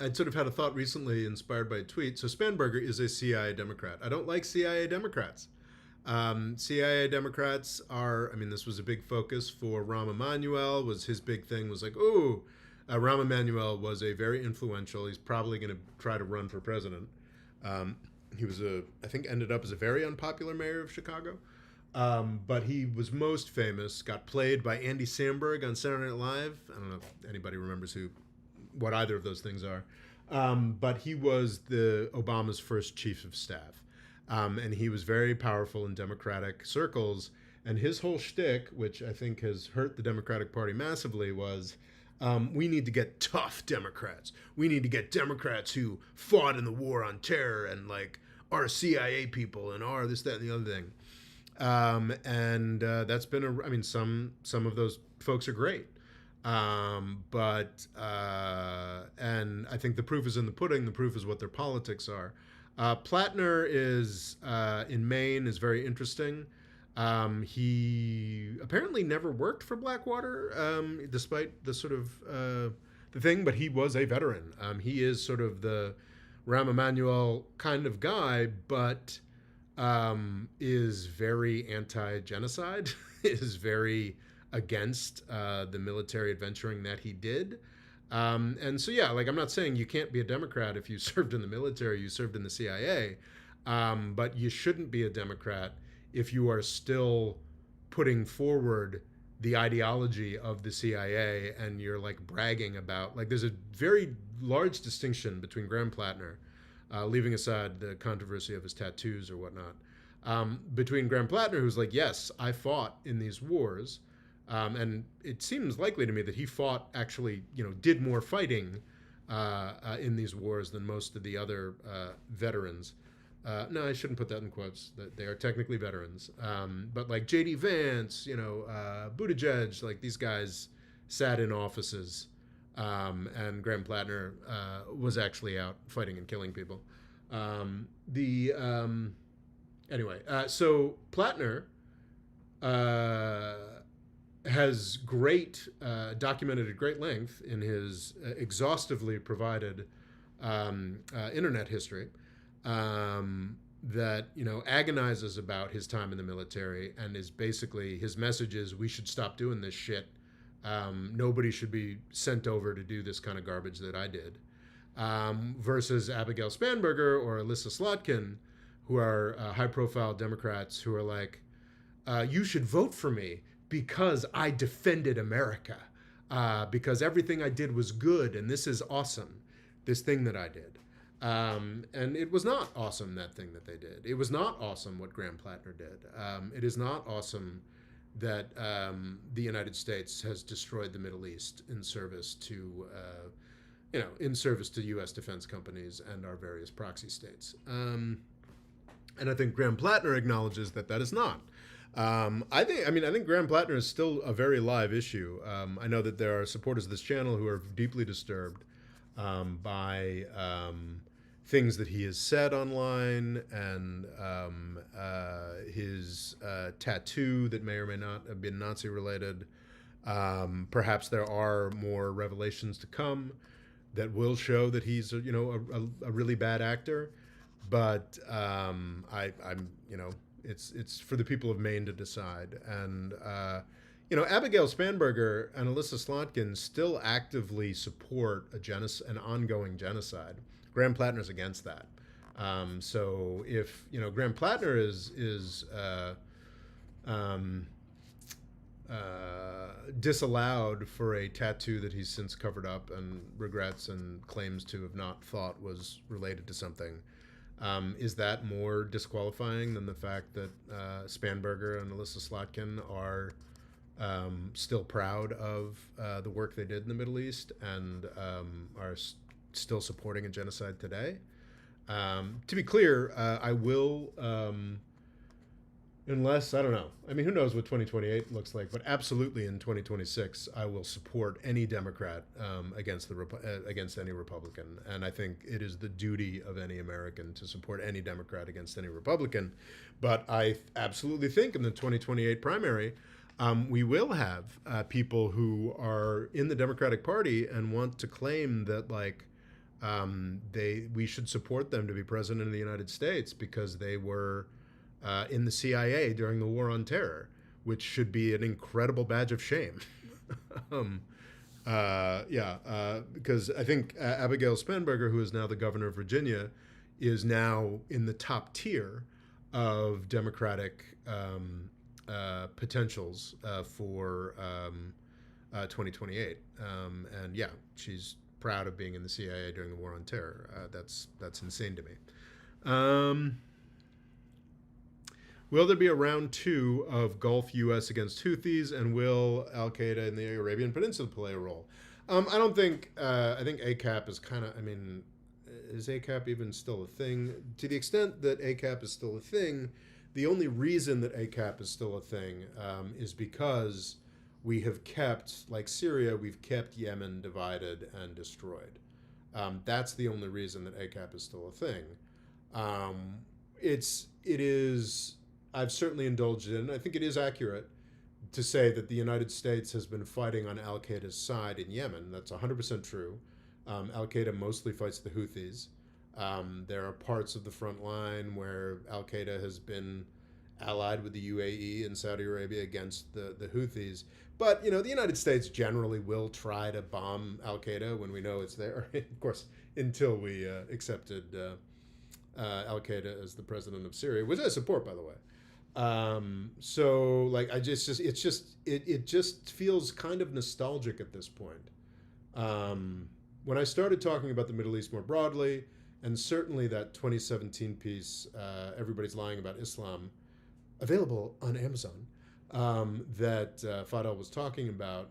I'd sort of had a thought recently inspired by a tweet. So Spanberger is a CIA Democrat. I don't like CIA Democrats. CIA Democrats are, I mean, this was a big focus for Rahm Emanuel. His big thing was like, ooh, Rahm Emanuel was a very influential. He's probably going to try to run for president. He was I think ended up as a very unpopular mayor of Chicago. But he was most famous, got played by Andy Samberg on Saturday Night Live. I don't know if anybody remembers what either of those things are. But he was Obama's first chief of staff. And he was very powerful in Democratic circles. And his whole shtick, which I think has hurt the Democratic Party massively, was we need to get tough Democrats. We need to get Democrats who fought in the war on terror and like are CIA people and are this, that, and the other thing. And that's been I mean, some of those folks are great. But and I think the proof is in the pudding. The proof is what their politics are. Plattner is in Maine is very interesting. He apparently never worked for Blackwater, despite the sort of the thing, but he was a veteran. He is sort of the Rahm Emanuel kind of guy, but is very anti-genocide, is very against the military adventuring that he did. And so, yeah, like, I'm not saying you can't be a Democrat if you served in the military, you served in the CIA, but you shouldn't be a Democrat if you are still putting forward the ideology of the CIA and you're like bragging about, like, there's a very large distinction between Graham Plattner, leaving aside the controversy of his tattoos or whatnot, between Graham Plattner, who's like, yes, I fought in these wars. And it seems likely to me that he fought, actually, you know, did more fighting in these wars than most of the other veterans. No, I shouldn't put that in quotes. That they are technically veterans. But like J.D. Vance, you know, Buttigieg, like these guys sat in offices, and Graham Plattner was actually out fighting and killing people. Anyway, so Plattner has documented at great length in his exhaustively provided internet history that, you know, agonizes about his time in the military and is basically, his message is, we should stop doing this shit. Nobody should be sent over to do this kind of garbage that I did. Versus Abigail Spanberger or Alyssa Slotkin, who are high-profile Democrats who are like, you should vote for me because I defended America, because everything I did was good, and this is awesome, this thing that I did. And it was not awesome, that thing that they did. It was not awesome what Graham Plattner did. It is not awesome that the United States has destroyed the Middle East in service to, in service to U.S. defense companies and our various proxy states. And I think Graham Plattner acknowledges that that is not. I think Graham Plattner is still a very live issue. I know that there are supporters of this channel who are deeply disturbed by things that he has said online and his tattoo that may or may not have been Nazi related. Perhaps there are more revelations to come that will show that he's a really bad actor. But I'm it's for the people of Maine to decide. And Abigail Spanberger and Alyssa Slotkin still actively support an ongoing genocide. Graham Plattner's against that. So if Graham Plattner is um, disallowed for a tattoo that he's since covered up and regrets and claims to have not thought was related to something. Is that more disqualifying than the fact that Spanberger and Alyssa Slotkin are still proud of the work they did in the Middle East and are still supporting a genocide today? To be clear, I will, unless, I don't know. I mean, who knows what 2028 looks like, but absolutely in 2026, I will support any Democrat against any Republican. And I think it is the duty of any American to support any Democrat against any Republican. But I absolutely think in the 2028 primary, we will have people who are in the Democratic Party and want to claim that, like, we should support them to be president of the United States because they were in the CIA during the War on Terror, which should be an incredible badge of shame. Because I think Abigail Spanberger, who is now the governor of Virginia, is now in the top tier of Democratic potentials for 2028. And yeah, she's proud of being in the CIA during the War on Terror. That's insane to me. Will there be a round 2 of Gulf U.S. against Houthis, and will Al-Qaeda in the Arabian Peninsula play a role? I don't think, I think ACAP is kind of, I mean, is ACAP even still a thing? To the extent that ACAP is still a thing, the only reason that ACAP is still a thing is because we have kept, like Syria, we've kept Yemen divided and destroyed. That's the only reason that ACAP is still a thing. It is, I've certainly indulged in, I think it is accurate to say that the United States has been fighting on Al-Qaeda's side in Yemen. That's 100% true. Al-Qaeda mostly fights the Houthis. There are parts of the front line where Al-Qaeda has been allied with the UAE and Saudi Arabia against the Houthis. But, the United States generally will try to bomb Al-Qaeda when we know it's there. Of course, until we accepted Al-Qaeda as the president of Syria, which I support, by the way. So, like, it just feels kind of nostalgic at this point. When I started talking about the Middle East more broadly, and certainly that 2017 piece, Everybody's Lying About Islam, available on Amazon, that Fadel was talking about,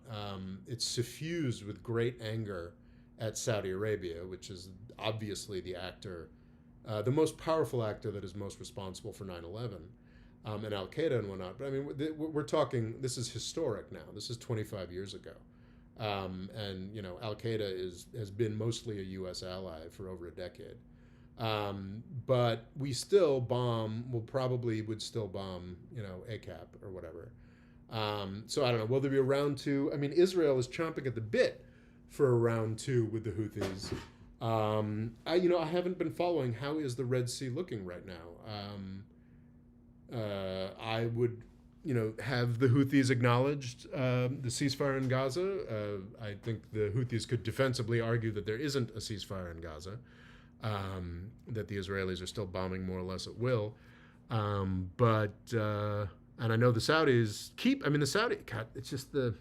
it's suffused with great anger at Saudi Arabia, which is obviously the actor, the most powerful actor that is most responsible for 9/11, and Al-Qaeda and whatnot. But I mean, we're talking, this is historic now. This is 25 years ago. And, Al-Qaeda has been mostly a U.S. ally for over a decade. But we still would still bomb, ACAP or whatever. So I don't know, will there be a round 2? I mean, Israel is chomping at the bit for a round 2 with the Houthis. I haven't been following, how is the Red Sea looking right now? I would, have the Houthis acknowledged the ceasefire in Gaza. I think the Houthis could defensively argue that there isn't a ceasefire in Gaza, that the Israelis are still bombing more or less at will. And I know the Saudis it's just the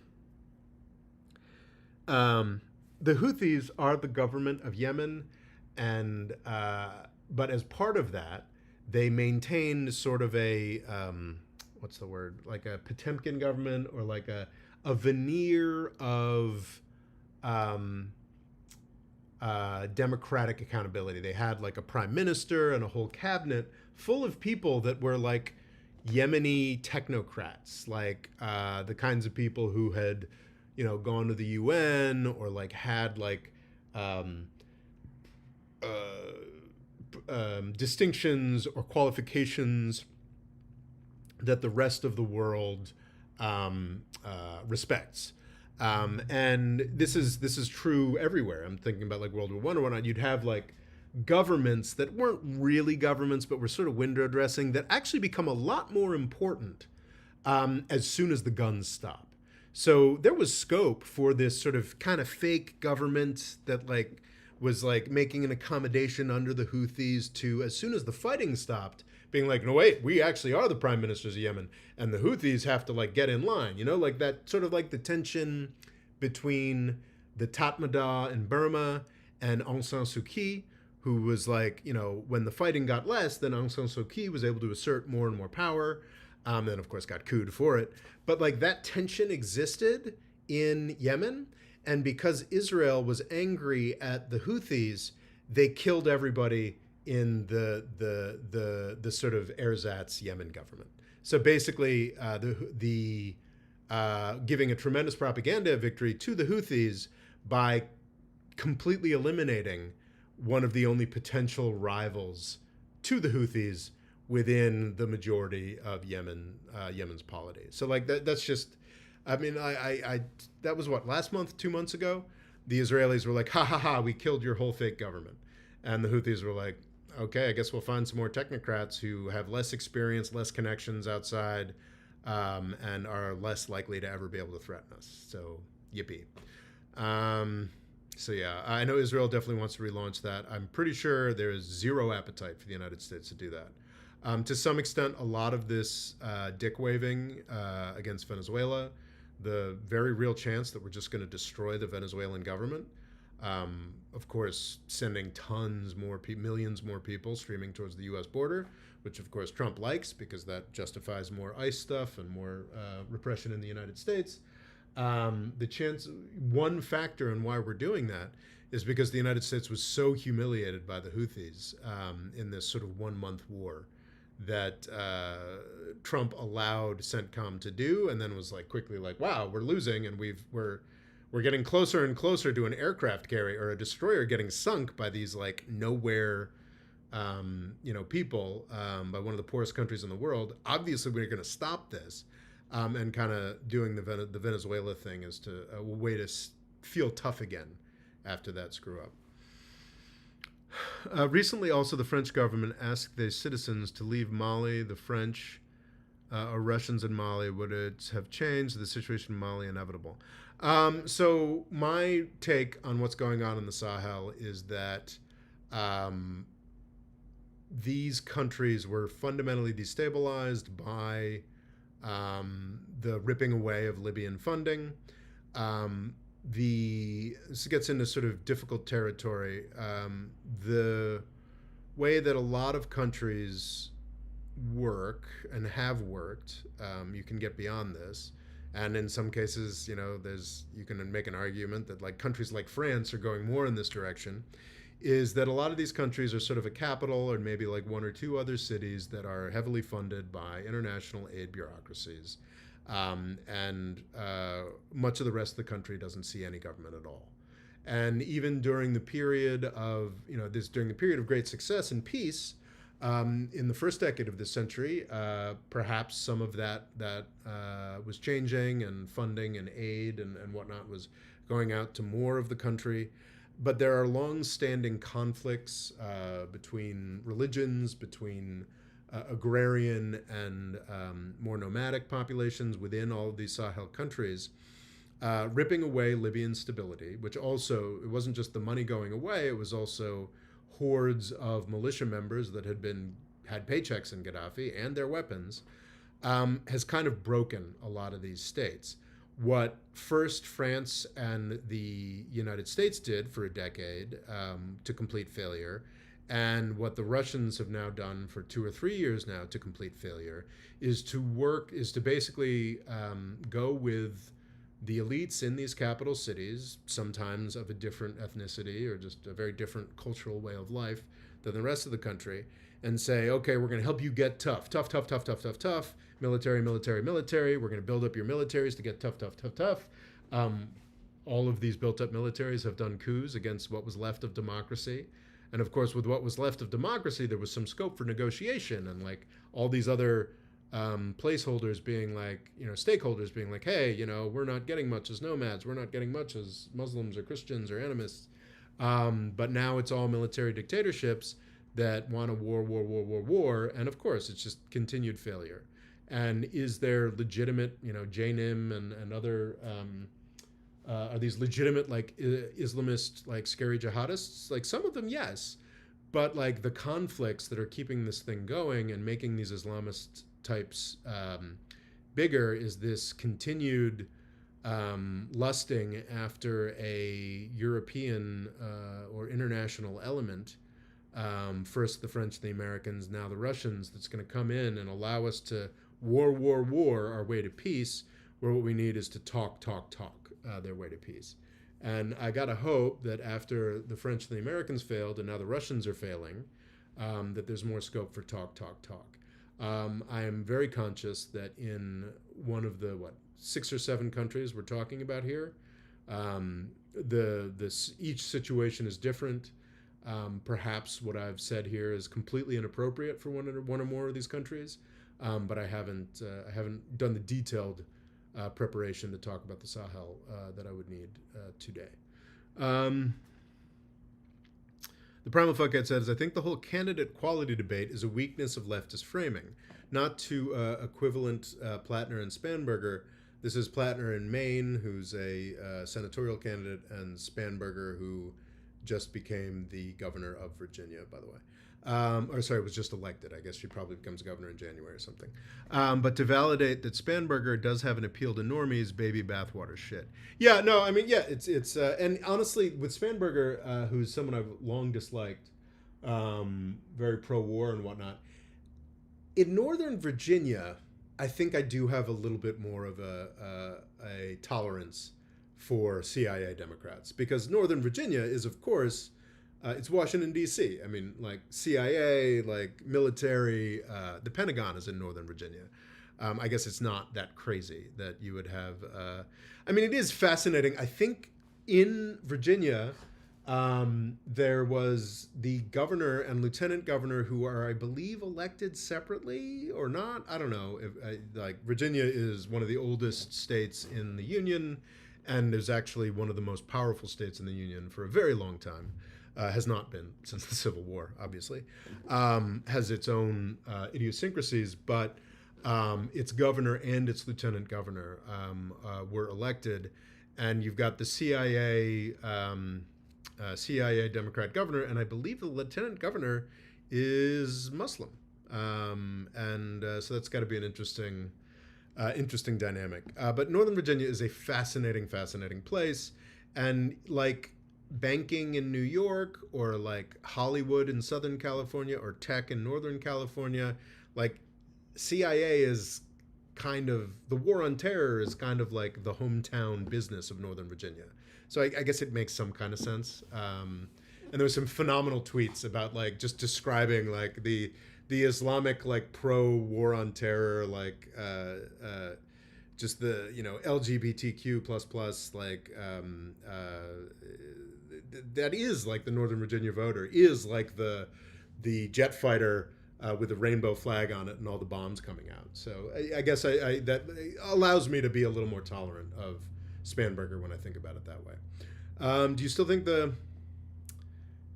Houthis are the government of Yemen, and but as part of that, they maintain sort of a what's the word, like a Potemkin government, or like a veneer of democratic accountability. They had like a prime minister and a whole cabinet full of people that were like Yemeni technocrats, like the kinds of people who had, gone to the UN, or like had like distinctions or qualifications that the rest of the world respects. And this is true everywhere. I'm thinking about like World War One or whatnot. You'd have like governments that weren't really governments, but were sort of window dressing that actually become a lot more important as soon as the guns stop. So there was scope for this sort of kind of fake government that like was like making an accommodation under the Houthis to, as soon as the fighting stopped, being like, no, wait, we actually are the prime ministers of Yemen, and the Houthis have to like get in line, you know, like that sort of like the tension between the Tatmadaw in Burma and Aung San Suu Kyi, who was like, you know, when the fighting got less, then Aung San Suu Kyi was able to assert more and more power, then of course got couped for it. But like that tension existed in Yemen, and because Israel was angry at the Houthis, they killed everybody in the sort of ersatz Yemen government. So basically, the giving a tremendous propaganda victory to the Houthis by completely eliminating one of the only potential rivals to the Houthis within the majority of Yemen's polity. So like that's just, I mean, I that was what, last month, 2 months ago, the Israelis were like, ha ha ha, we killed your whole fake government, and the Houthis were like, okay, I guess we'll find some more technocrats who have less experience, less connections outside, and are less likely to ever be able to threaten us. So yippee. So yeah, I know Israel definitely wants to relaunch that. I'm pretty sure there is zero appetite for the United States to do that. To some extent, a lot of this dick waving against Venezuela, the very real chance that we're just going to destroy the Venezuelan government, of course, sending tons more, millions more people streaming towards the U.S. border, which of course Trump likes because that justifies more ICE stuff and more repression in the United States. One factor in why we're doing that is because the United States was so humiliated by the Houthis in this sort of 1 month war that Trump allowed CENTCOM to do, and then was like quickly like, wow, we're losing, and we're getting closer and closer to an aircraft carrier or a destroyer getting sunk by these like nowhere people by one of the poorest countries in the world. Obviously we're going to stop this, and kind of doing the Venezuela thing is to a way to feel tough again after that screw up. Recently, also, the French government asked their citizens to leave Mali. The French or Russians in Mali, would it have changed the situation in Mali inevitable? So my take on what's going on in the Sahel is that these countries were fundamentally destabilized by the ripping away of Libyan funding. This gets into sort of difficult territory. The way that a lot of countries work and have worked, you can get beyond this. And in some cases, you can make an argument that like countries like France are going more in this direction, is that a lot of these countries are sort of a capital or maybe like one or two other cities that are heavily funded by international aid bureaucracies. And much of the rest of the country doesn't see any government at all. And even during the period of, during the period of great success and peace, in the first decade of this century, perhaps some of that was changing, and funding and aid and whatnot was going out to more of the country. But there are long-standing conflicts between religions, between agrarian and more nomadic populations within all of these Sahel countries, ripping away Libyan stability, which also, it wasn't just the money going away, it was also hordes of militia members that had paychecks in Gaddafi and their weapons, has kind of broken a lot of these states. What first France and the United States did for a decade to complete failure, and what the Russians have now done for 2 or 3 years now to complete failure, is to basically go with the elites in these capital cities, sometimes of a different ethnicity or just a very different cultural way of life than the rest of the country, and say, okay, we're going to help you get tough, military, we're going to build up your militaries to get tough. All of these built up militaries have done coups against what was left of democracy. And of course, with what was left of democracy, there was some scope for negotiation, and like all these other placeholders being like, stakeholders being like, hey, we're not getting much as nomads, we're not getting much as Muslims or Christians or animists. But now it's all military dictatorships that want a war, and of course it's just continued failure. And is there legitimate, JNIM and other are these legitimate like Islamist like scary jihadists? Like some of them, yes, but like the conflicts that are keeping this thing going and making these Islamist types bigger is this continued lusting after a European or international element. First the French, the Americans, now the Russians, that's going to come in and allow us to war our way to peace, where what we need is to talk their way to peace. And I got to hope that after the French and the Americans failed and now the Russians are failing, that there's more scope for talk. I am very conscious that in one of the, 6 or 7 countries we're talking about here, each situation is different. Perhaps what I've said here is completely inappropriate for one or more of these countries, but I haven't done the detailed preparation to talk about the Sahel that I would need today. The Primal Fuckhead says, I think the whole candidate quality debate is a weakness of leftist framing. Not to equivalent Plattner and Spanberger. This is Plattner in Maine, who's a senatorial candidate, and Spanberger, who just became the governor of Virginia, by the way. Was just elected. I guess she probably becomes governor in January or something. But to validate that Spanberger does have an appeal to normies, baby bathwater shit. Yeah, no, I mean, yeah, it's and honestly, with Spanberger, who's someone I've long disliked, very pro-war and whatnot, in Northern Virginia, I think I do have a little bit more of a tolerance for CIA Democrats, because Northern Virginia is, of course, it's Washington, D.C. I mean, like CIA, like military, the Pentagon is in Northern Virginia. I guess it's not that crazy that you would have, it is fascinating. I think in Virginia, there was the governor and lieutenant governor who are, I believe, elected separately or not. I don't know. Virginia is one of the oldest states in the Union, and is actually one of the most powerful states in the Union for a very long time. Has not been since the Civil War, obviously. Has its own idiosyncrasies, but its governor and its lieutenant governor were elected, and you've got the CIA Democrat governor, and I believe the lieutenant governor is Muslim, so that's got to be an interesting dynamic. But Northern Virginia is a fascinating place, and like banking in New York, or like Hollywood in Southern California, or tech in Northern California, like CIA is kind of, the war on terror is kind of like the hometown business of Northern Virginia. So I guess it makes some kind of sense. And there was some phenomenal tweets about like just describing like the Islamic like pro war on terror, like just the LGBTQ plus like that is like the Northern Virginia voter is like the jet fighter with a rainbow flag on it and all the bombs coming out. So I guess I that allows me to be a little more tolerant of Spanberger when I think about it that way. Do you still think the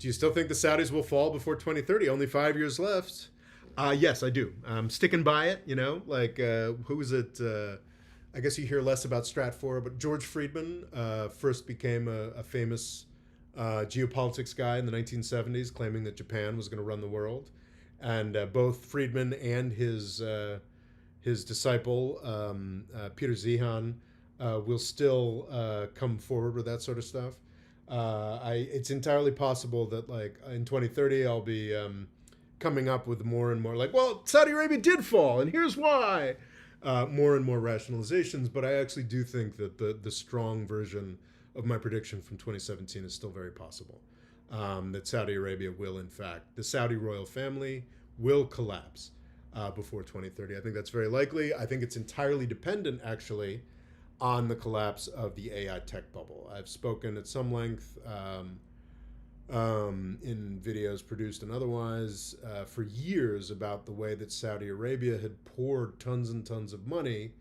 Saudis will fall before 2030? Only 5 years left. Yes, I do. I'm sticking by it. Who is it? I guess you hear less about Stratfor, but George Friedman first became a famous geopolitics guy in the 1970s, claiming that Japan was going to run the world. And both Friedman and his disciple, Peter Zeihan, will still come forward with that sort of stuff. It's entirely possible that like in 2030 I'll be coming up with more and more like, well, Saudi Arabia did fall and here's why. More and more rationalizations, but I actually do think that the strong version of my prediction from 2017 is still very possible. That Saudi Arabia will, in fact, the Saudi royal family will collapse before 2030. I think that's very likely. I think it's entirely dependent, actually, on the collapse of the AI tech bubble. I've spoken at some length in videos produced and otherwise for years about the way that Saudi Arabia had poured tons and tons of money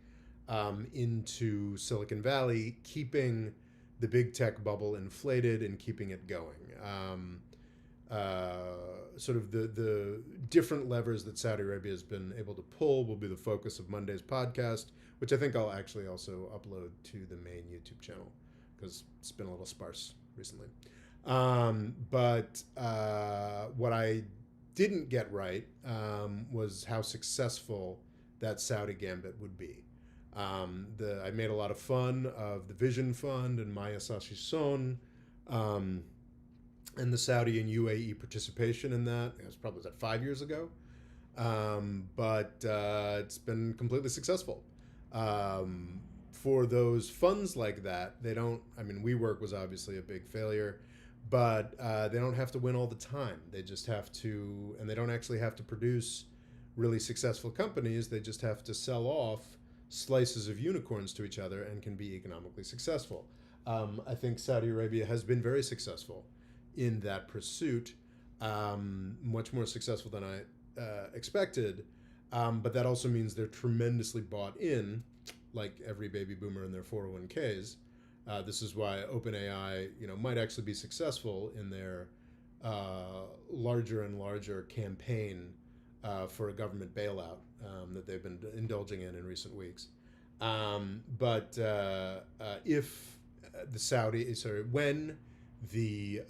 into Silicon Valley, keeping the big tech bubble inflated and keeping it going. Sort of the different levers that Saudi Arabia has been able to pull will be the focus of Monday's podcast, which I think I'll actually also upload to the main YouTube channel because it's been a little sparse recently. But what I didn't get right was how successful that Saudi gambit would be. I made a lot of fun of the Vision Fund and Maya Sashi Son, and the Saudi and UAE participation in that. It was probably 5 years ago, but it's been completely successful. For those funds like that, they don't. I mean, WeWork was obviously a big failure, but they don't have to win all the time. They just have to, and they don't actually have to produce really successful companies. They just have to sell off slices of unicorns to each other and can be economically successful. I think Saudi Arabia has been very successful in that pursuit, much more successful than I expected. But that also means they're tremendously bought in, like every baby boomer in their 401ks. This is why OpenAI, might actually be successful in their larger and larger campaign for a government bailout that they've been indulging in recent weeks. But if when the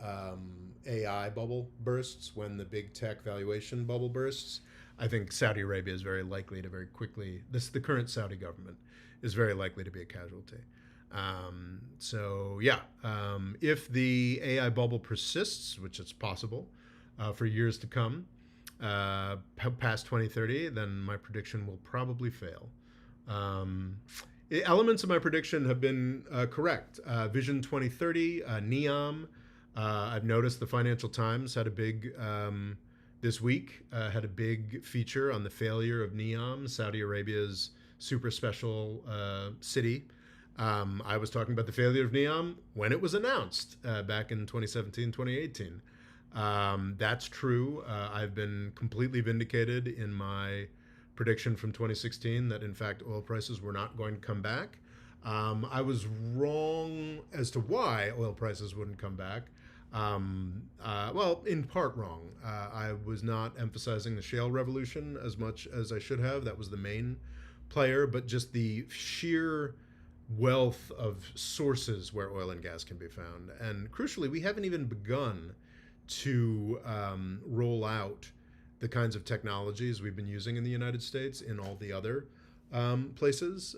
AI bubble bursts, when the big tech valuation bubble bursts, I think Saudi Arabia is very likely to very quickly, the current Saudi government is very likely to be a casualty. If the AI bubble persists, which is possible for years to come, past 2030, then my prediction will probably fail. Elements of my prediction have been correct. Vision 2030, NEOM. I've noticed the Financial Times had a big, this week, had a big feature on the failure of NEOM, Saudi Arabia's super special city. I was talking about the failure of NEOM when it was announced back in 2017, 2018. That's true. I've been completely vindicated in my prediction from 2016 that, in fact, oil prices were not going to come back. I was wrong as to why oil prices wouldn't come back. In part wrong. I was not emphasizing the shale revolution as much as I should have. That was the main player, but just the sheer wealth of sources where oil and gas can be found. And crucially, we haven't even begun to roll out the kinds of technologies we've been using in the United States in all the other places.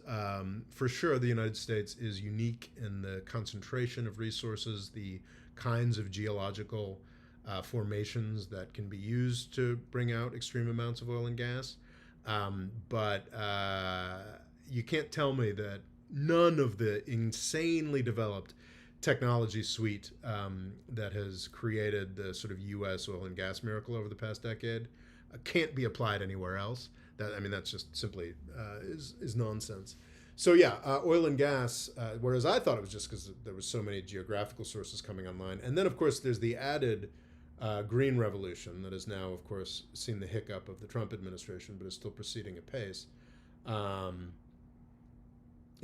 For sure, the United States is unique in the concentration of resources, the kinds of geological formations that can be used to bring out extreme amounts of oil and gas. But you can't tell me that none of the insanely developed technology suite that has created the sort of U.S. oil and gas miracle over the past decade can't be applied anywhere else. That's just simply is nonsense. So oil and gas, whereas I thought it was just because there was so many geographical sources coming online. And then, of course, there's the added green revolution that has now, of course, seen the hiccup of the Trump administration, but is still proceeding apace.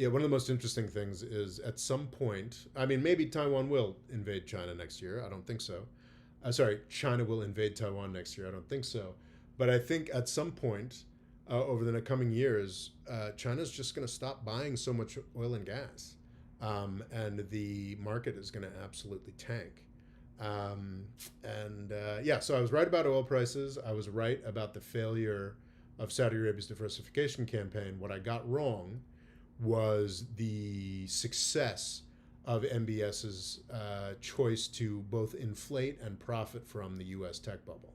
One of the most interesting things is at some point, maybe Taiwan will invade China next year. I don't think so. China will invade Taiwan next year. I don't think so. But I think at some point over the coming years, China's just going to stop buying so much oil and gas. And the market is going to absolutely tank. So I was right about oil prices. I was right about the failure of Saudi Arabia's diversification campaign. What I got wrong was the success of MBS's choice to both inflate and profit from the U.S. tech bubble.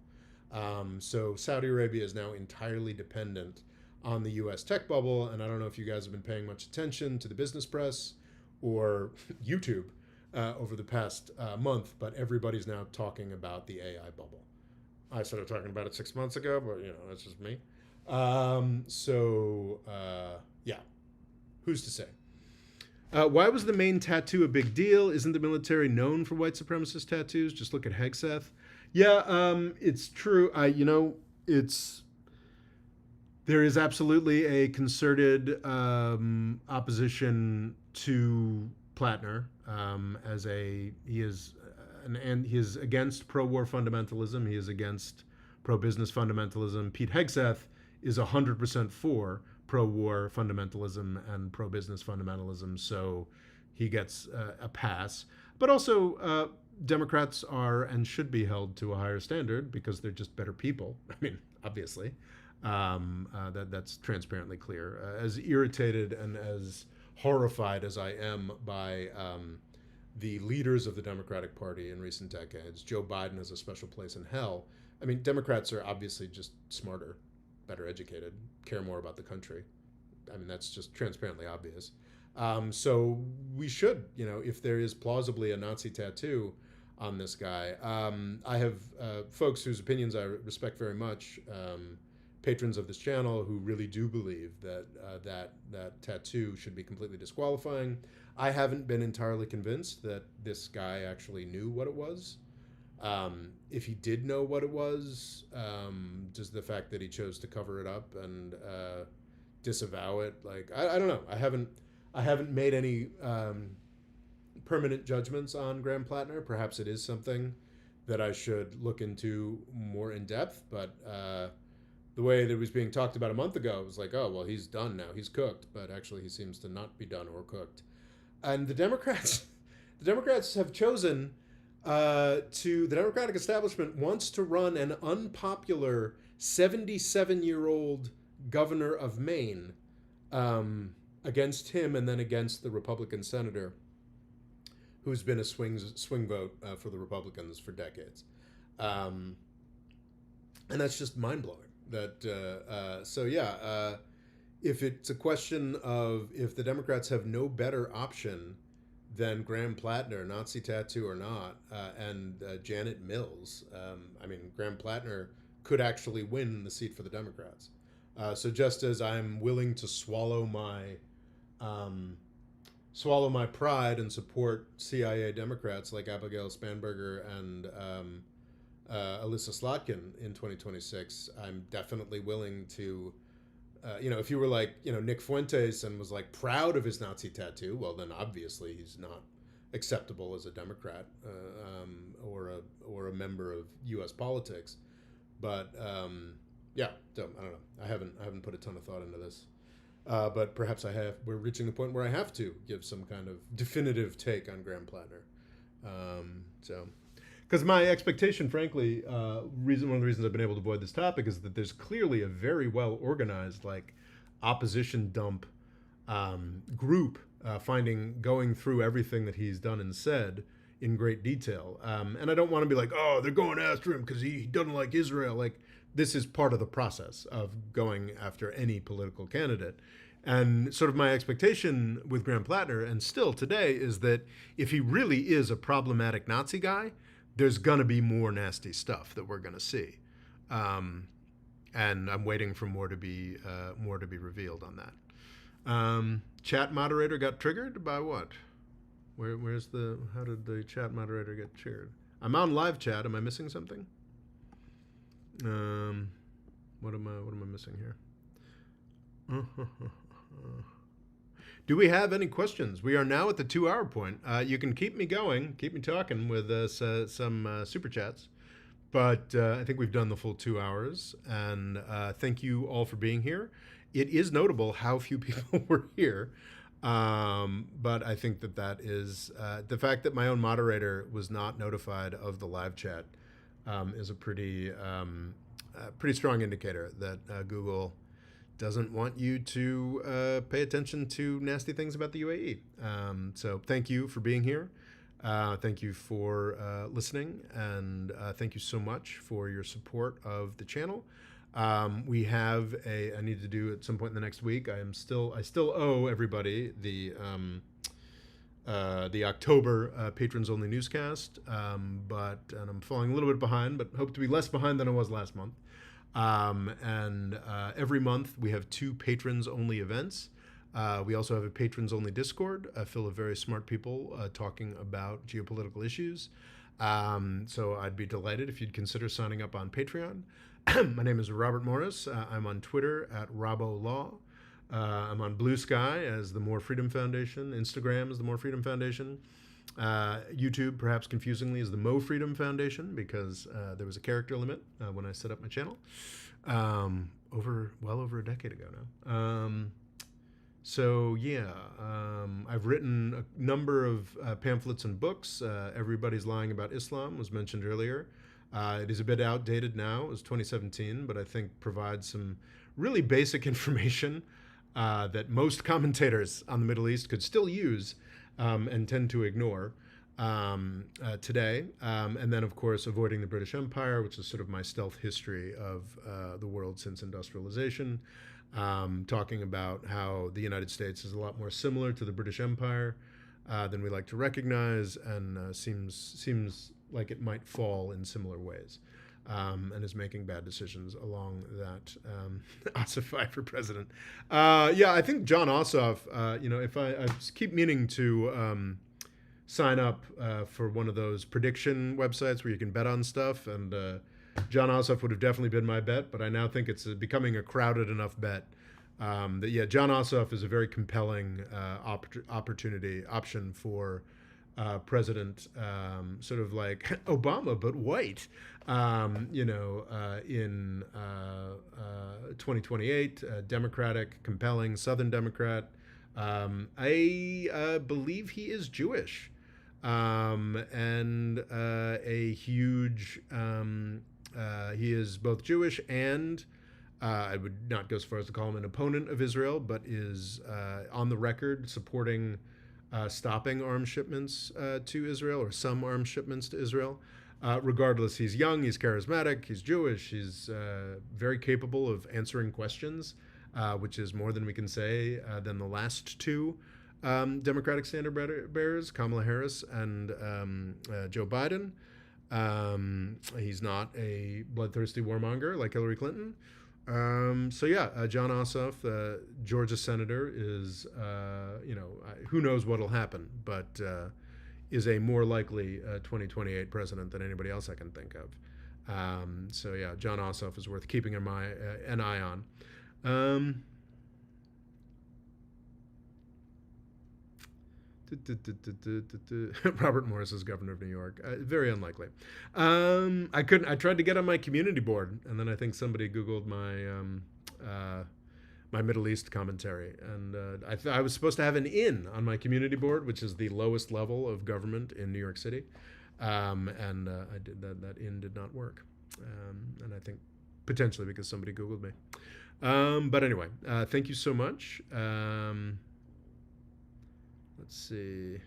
So Saudi Arabia is now entirely dependent on the U.S. tech bubble, and I don't know if you guys have been paying much attention to the business press or YouTube over the past month, but everybody's now talking about the AI bubble. I started talking about it 6 months ago, but that's just me. Who's to say? Why was the main tattoo a big deal? Isn't the military known for white supremacist tattoos? Just look at Hegseth. Yeah, it's true. It's there is absolutely a concerted opposition to Plattner as he is and he is against pro-war fundamentalism. He is against pro-business fundamentalism. Pete Hegseth is 100% for pro-war fundamentalism and pro-business fundamentalism, so he gets a pass. But also, Democrats are and should be held to a higher standard because they're just better people. I mean, obviously, that's transparently clear. As irritated and as horrified as I am by the leaders of the Democratic Party in recent decades, Joe Biden has a special place in hell. I mean, Democrats are obviously just smarter, better educated, care more about the country. I mean, that's just transparently obvious. So we should, if there is plausibly a Nazi tattoo on this guy. I have folks whose opinions I respect very much, patrons of this channel who really do believe that that tattoo should be completely disqualifying. I haven't been entirely convinced that this guy actually knew what it was. If he did know what it was, just the fact that he chose to cover it up and disavow it, like I don't know. I haven't made any permanent judgments on Graham Plattner. Perhaps it is something that I should look into more in depth. But the way that it was being talked about a month ago, it was like, oh well, he's done now. He's cooked. But actually, he seems to not be done or cooked. And the Democrats have chosen. The Democratic establishment wants to run an unpopular 77-year-old governor of Maine against him and then against the Republican senator who's been a swing vote for the Republicans for decades. And that's just mind-blowing. If it's a question of if the Democrats have no better option than Graham Plattner, Nazi tattoo or not, and Janet Mills. Graham Plattner could actually win the seat for the Democrats. So just as I'm willing to swallow my pride and support CIA Democrats like Abigail Spanberger and Alyssa Slotkin in 2026, I'm definitely willing to. If you were like, Nick Fuentes and was like proud of his Nazi tattoo, well, then obviously he's not acceptable as a Democrat or a member of U.S. politics. But so I don't know. I haven't put a ton of thought into this, but perhaps I have. We're reaching the point where I have to give some kind of definitive take on Graham Plattner. Because my expectation, frankly, one of the reasons I've been able to avoid this topic is that there's clearly a very well organized, opposition dump group going through everything that he's done and said in great detail. And I don't want to be like, oh, they're going after him because he doesn't like Israel. Like, this is part of the process of going after any political candidate. And sort of my expectation with Graham Plattner, and still today, is that if he really is a problematic Nazi guy, there's going to be more nasty stuff that we're going to see. And I'm waiting for more to be revealed on that. Chat moderator got triggered by what? How did the chat moderator get triggered? I'm on live chat. Am I missing something? What am I missing here? Do we have any questions? We are now at the 2-hour point. You can keep me going, keep me talking with some super chats. But I think we've done the full 2 hours. And thank you all for being here. It is notable how few people were here. But I think that is the fact that my own moderator was not notified of the live chat is a pretty strong indicator that Google doesn't want you to pay attention to nasty things about the UAE. So thank you for being here. Thank you for listening, and thank you so much for your support of the channel. We have I need to do at some point in the next week. I still owe everybody the October patrons only newscast, and I'm falling a little bit behind, but hope to be less behind than I was last month. Every month we have 2 patrons only events. We also have a patrons-only Discord full of very smart people talking about geopolitical issues. So I'd be delighted if you'd consider signing up on Patreon. My name is Robert Morris. I'm on Twitter at RoboLaw. I'm on Blue Sky as the More Freedom Foundation. Instagram is the More Freedom Foundation. YouTube, perhaps confusingly, is the Mo Freedom Foundation because there was a character limit when I set up my channel well over a decade ago now. I've written a number of pamphlets and books. Everybody's Lying About Islam was mentioned earlier. It is a bit outdated now. It was 2017, but I think provides some really basic information that most commentators on the Middle East could still use and tend to ignore today. And then, of course, Avoiding the British Empire, which is sort of my stealth history of the world since industrialization, talking about how the United States is a lot more similar to the British Empire than we like to recognize, and seems like it might fall in similar ways. And is making bad decisions along that. Ossoff for president. I think John Ossoff, if I keep meaning to sign up for one of those prediction websites where you can bet on stuff, and John Ossoff would have definitely been my bet, but I now think it's becoming a crowded enough bet that John Ossoff is a very compelling option for president, sort of like Obama, but white, in 2028, Democratic, compelling Southern Democrat. I believe he is Jewish, and a huge, he is both Jewish and I would not go as far as to call him an opponent of Israel, but is on the record supporting stopping arms shipments to Israel, or some arms shipments to Israel. Regardless, he's young, he's charismatic, he's Jewish, he's very capable of answering questions, which is more than we can say than the last two Democratic standard bearers, Kamala Harris and Joe Biden. He's not a bloodthirsty warmonger like Hillary Clinton. John Ossoff, Georgia senator, is, who knows what'll happen, but is a more likely 2028 president than anybody else I can think of. John Ossoff is worth keeping an eye on. Robert Morris is governor of New York. Very unlikely. I tried to get on my community board, and then I think somebody Googled my Middle East commentary, and I was supposed to have an in on my community board, which is the lowest level of government in New York City, I did that in did not work, and I think potentially because somebody Googled me. But anyway, thank you so much. Let's see.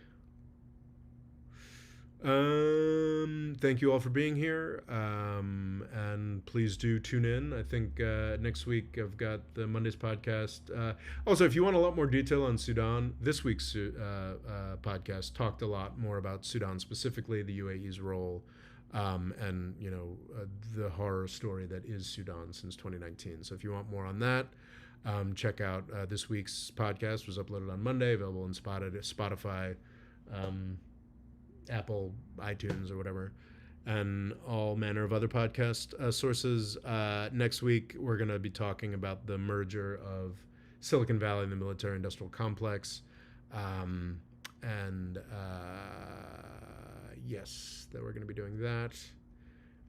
Thank you all for being here, and please do tune in. I think next week I've got the Mondays podcast. Also, if you want a lot more detail on Sudan, this week's podcast talked a lot more about Sudan specifically, the UAE's role, and the horror story that is Sudan since 2019. So if you want more on that, check out this week's podcast. Was uploaded on Monday, available on Spotify, Apple, iTunes, or whatever, and all manner of other podcast sources. Next week, we're going to be talking about the merger of Silicon Valley and the military-industrial complex. Yes, that we're going to be doing that.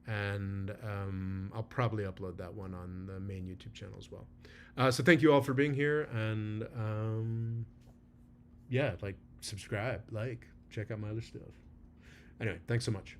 And I'll probably upload that one on the main YouTube channel as well. So thank you all for being here, and subscribe, check out my other stuff. Anyway, thanks so much.